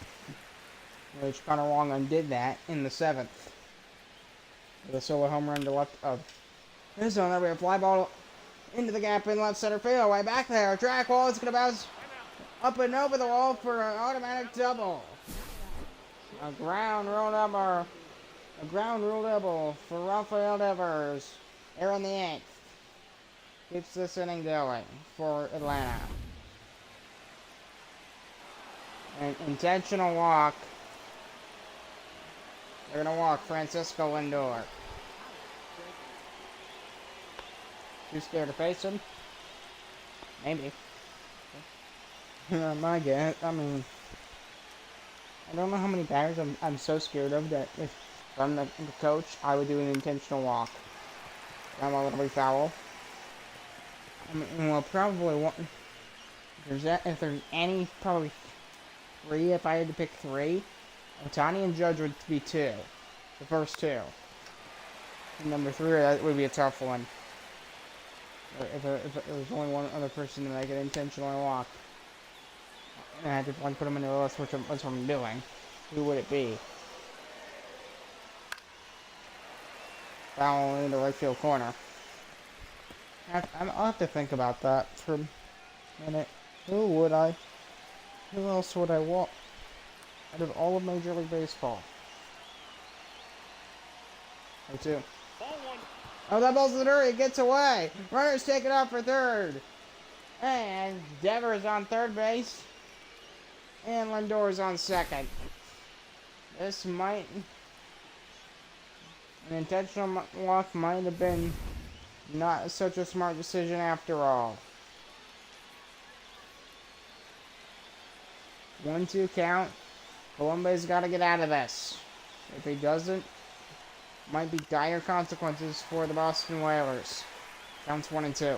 which Connor Wong undid that in the 7th. With a solo home run to left of his zone. There we have a fly ball into the gap in left center field. Way back there. Track wall is going to bounce up and over the wall for an automatic double. A ground rule double for Rafael Devers. Here in the 8th. Keeps this inning going for Atlanta. An intentional walk. They're going to walk Francisco Lindor. Too scared to face him? Maybe. My guess. I mean, I don't know how many batters I'm so scared of that if I'm the coach, I would do an intentional walk. I'm a little bit foul. I mean, well, probably one. If there's any, probably 3. If I had to pick 3, Ohtani and Judge would be 2. The first 2. And number 3, that would be a tough one. If there was only one other person to make an intentional walk, and I had to put them in the list, which I'm doing, who would it be? Foul in the right field corner. I'll have to think about that for a minute. Who else would I want out of all of Major League Baseball? 0-2. Oh, that ball's in the dirt. It gets away. Runners take it off for third. And Devers on third base. And Lindor's on second. This might... An intentional walk might have been not such a smart decision after all. 1-2 count. Columbus got to get out of this. If he doesn't, might be dire consequences for the Boston Whalers. Counts 1 and 2.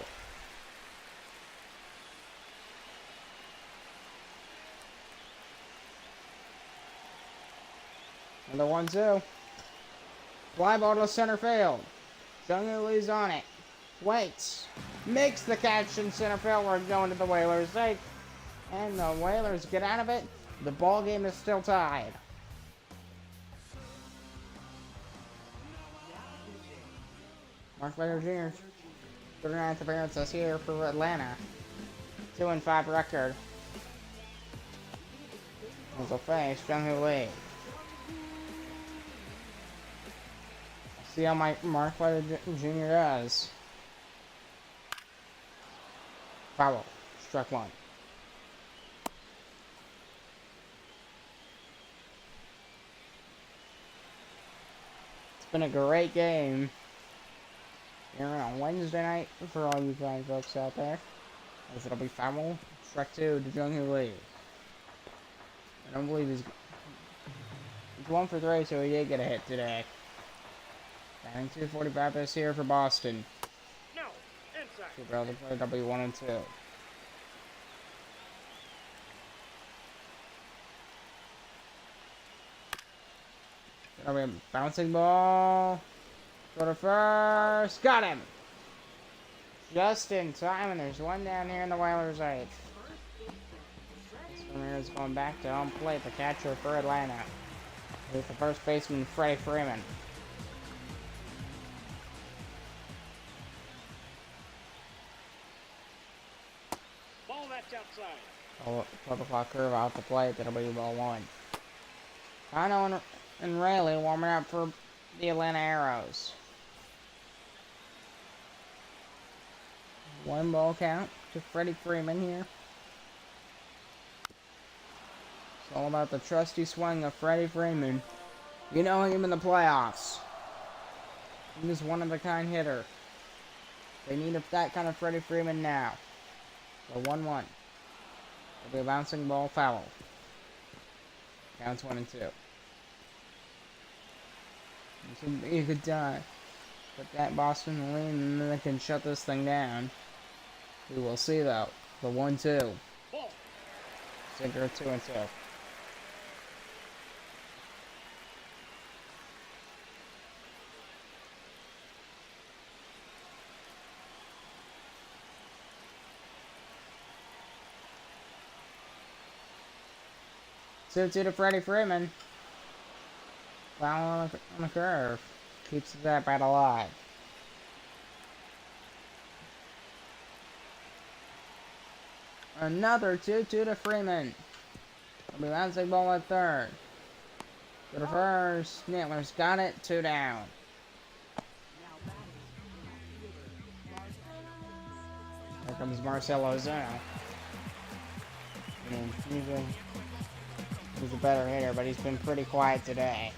And the 1-2. Fly ball to center field. Jung-Hoo Lee's on it. Waits. Makes the catch in center field. We're going to the Whalers' sake. And the Whalers get out of it. The ball game is still tied. Mark Leiter Jr. 39th appearances here for Atlanta. 2-5 record. As a face, Jung-Hoo Lee. See how Mark Leiter Jr. does. Foul. Struck one. It's been a great game here on Wednesday night for all you fine folks out there. As it'll be foul. Strike two to Jung-Hoo Lee. I don't believe he's 1 for 3, so he did get a hit today. Batting 245 this here for Boston. No, inside. So they'll play W1 and 2. Gonna be a bouncing ball. Go to first. Got him! Just in time, and there's one down here in the Whalers' eighth. Ramirez going back to home plate, the catcher for Atlanta. With the first baseman, Freddie Freeman. Ball that's outside. 12 o'clock curve out the plate, that'll be ball one. Kano and Rayleigh warming up for the Atlanta Arrows. 1 ball count to Freddie Freeman here. It's all about the trusty swing of Freddie Freeman. You know him in the playoffs. He's one of a kind hitter. They need that kind of Freddie Freeman now. So 1-1. It'll be a bouncing ball foul. Counts 1 and 2. This would be a good time. Put that Boston lead and then they can shut this thing down. We will see though. The 1-2. Sinker 2 and 2. 2-2 to Freddie Freeman. Foul on the curve. Keeps that bat alive. Another 2-2 to Freeman. It'll be bouncing ball at third. To the first. Snitler's got it. 2 down. Here comes Marcelo Ozuna. He's a better hitter, but he's been pretty quiet today.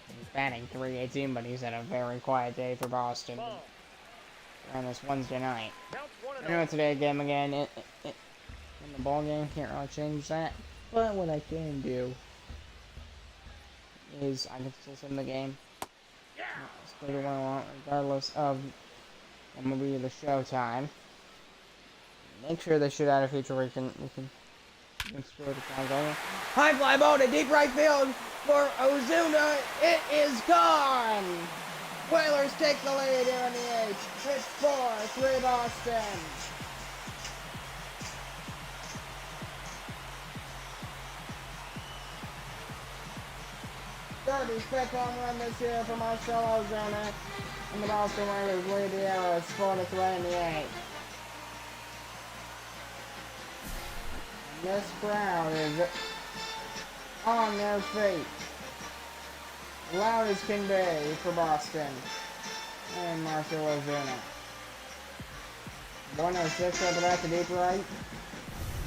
He's batting .318, but he's had a very quiet day for Boston on this Wednesday night. I know it's today game again in the ball game. Can't really change that, but what I can do is I can still send the game. Split it when I want, regardless of what movie the show time. Make sure they shoot out a feature where you can score the time going. High fly ball to deep right field for Ozuna. It is gone. Whalers take the lead here in the eighth. It's 4-3 Boston. Derby's fifth home run this year for Marcelo Ozuna. And the Boston Whalers lead the Arrows 4-3 in the eighth. This crowd is on their feet. Loud as can be for Boston and Marcelo Ozuna. 106 at the back to deep right.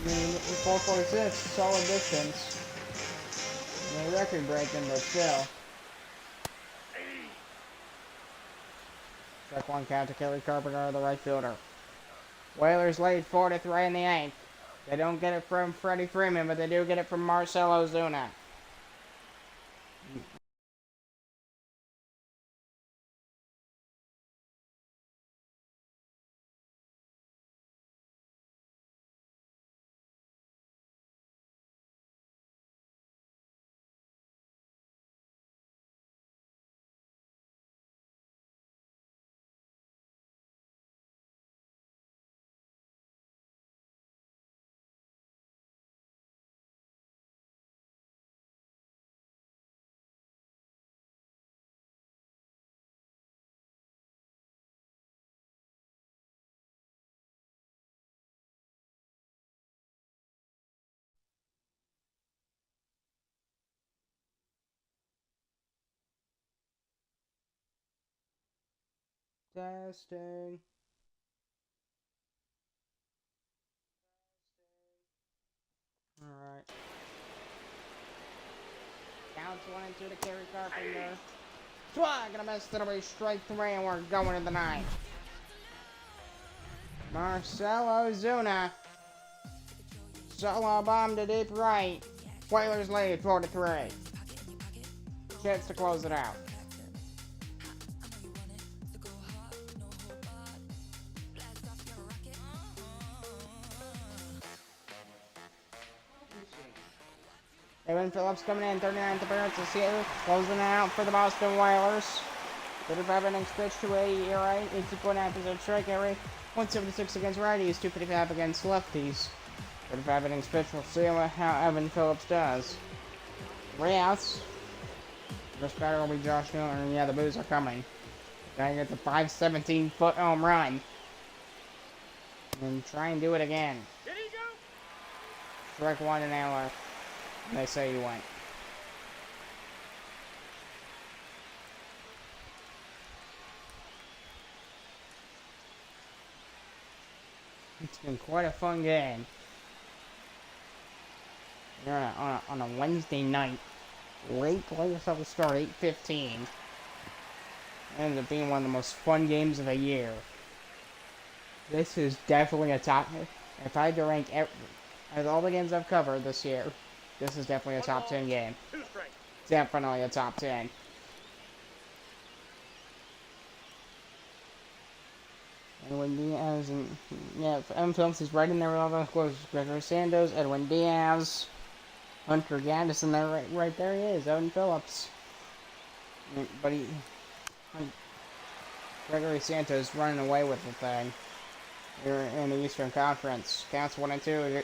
446, solid distance. No record breaking, but still. Check one count to Kelly Carpenter, the right fielder. Whalers lead 4-3 in the eighth. They don't get it from Freddie Freeman, but they do get it from Marcelo Zuna. Testing. Alright. Counts 1 and 2 to Kerry Carpenter. Swag gonna miss. That'll be strike 3, and we're going to the 9th. Marcelo Zuna. Solo bomb to deep right. Whalers lead 4-3. Chance to close it out. Evan Phillips coming in, 39th appearance this year, closing it out for the Boston Whalers. 35 innings pitched, 280 ERA, 82.9% strike area, 176 against righties, 255 against lefties. 35 innings pitched, we'll see how Evan Phillips does. 3 outs. First batter will be Josh Miller, and yeah, the boos are coming. Gotta get the 517-foot home run. And try and do it again. Did he go? Strike 1 and Eller. They say you went. It's been quite a fun game. You're on a Wednesday night. Late players have to start 8:15. Ends up being one of the most fun games of the year. This is definitely a top. If I had to rank out of all the games I've covered this year, this is definitely a top 10 game. Definitely a top 10. And when Diaz and Evan Phillips is right in there with all those close. Gregory Santos, Edwin Diaz, Hunter Gaddis, and there right there he is, Evan Phillips. But Gregory Santos running away with the thing. Here in the Eastern Conference. Counts 1 and 2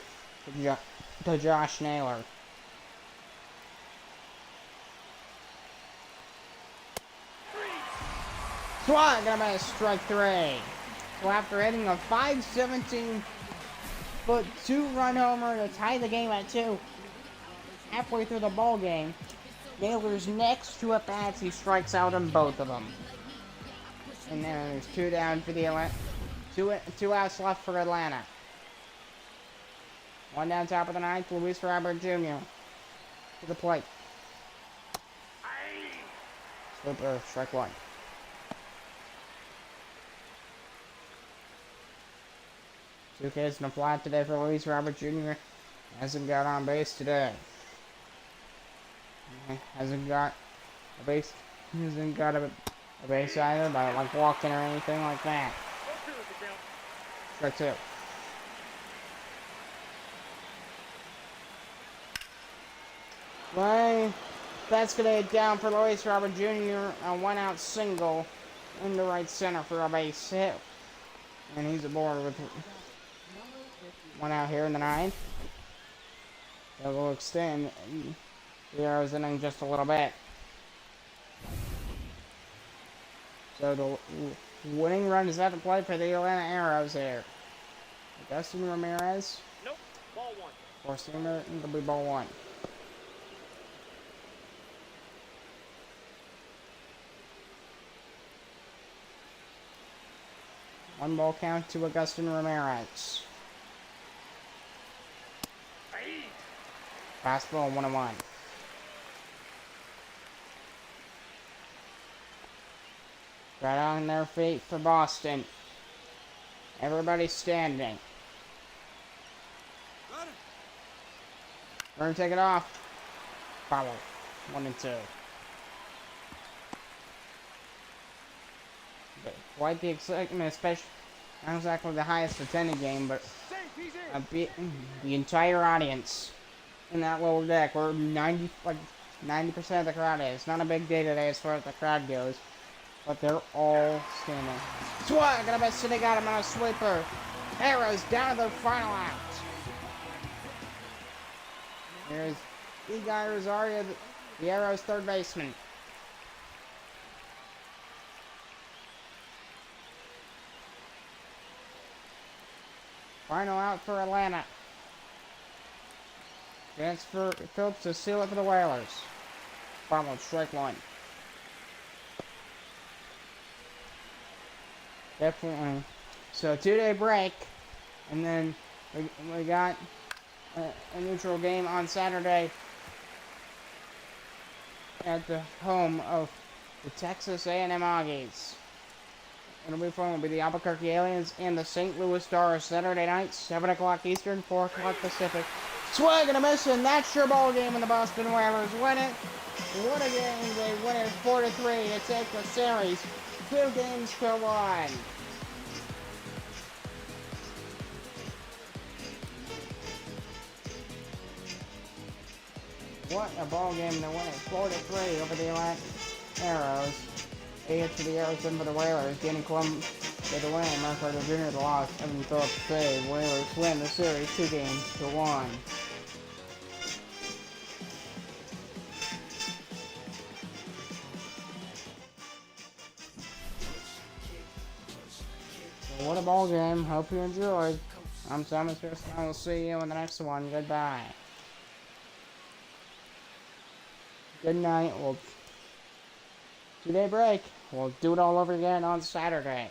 to Josh Naylor. Swat gonna miss, strike 3. So after hitting a 517-foot 2-run homer to tie the game at 2, halfway through the ball game, Naylor's next 2 at-bats, he strikes out on both of them. And then there's 2 down for the Atlanta. 2 outs left for Atlanta. 1 down top of the 9th, Luis Robert Jr. to the plate. Slipper, strike 1. Two kids in a flat today for Luis Robert Jr. Hasn't got on base today. Hasn't got a base. Hasn't got a base either, but like walking or anything like that. Strike 2. Play. That's gonna hit down for Luis Robert Jr. A 1-out single into right center for a base hit. And he's aboard with 1 out here in the 9th. That will extend the Arrows inning just a little bit. So the winning run is at the plate for the Atlanta Arrows here. Augustin Ramirez. Nope. Ball 1. Four-seamer. It'll be ball 1. One ball count to Augustin Ramirez. Fastball 1-1. Right on their feet for Boston. Everybody standing. We're gonna take it off. Foul. 1 and 2. But quite the excitement, especially not exactly the highest attended game, but the entire audience in that lower deck, where 90% of the crowd is. Not a big day today as far as the crowd goes, but they're all standing. Swat! Gonna bet City got him on a sweeper. Arrows down to their final out. Here's Igor Rosario, the Arrows' third baseman. Final out for Atlanta. Chance for Phillips to seal it for the Whalers. Followed, strike 1. Definitely. So 2-day break, and then we got a neutral game on Saturday at the home of the Texas A&M Aggies. It'll be fun. It'll be the Albuquerque Aliens and the St. Louis Stars Saturday night, 7 o'clock Eastern, 4 o'clock Pacific. Swag and a miss, and that's your ball game, and the Boston Whalers win it. What a game! They win it 4-3 to take the series 2 games to 1. What a ball game to win it 4-3 over the Atlanta Arrows. 8 hits for the Arrows, 7 for the Whalers. Danny Clum with the win. Mark Carter Jr. the loss. Evan Phillips save. Whalers win the series 2 games to 1. So what a ball game. Hope you enjoyed. I'm Simon Pierce, and I will see you in the next one. Goodbye. Good night. We'll 2-day break. We'll do it all over again on Saturday.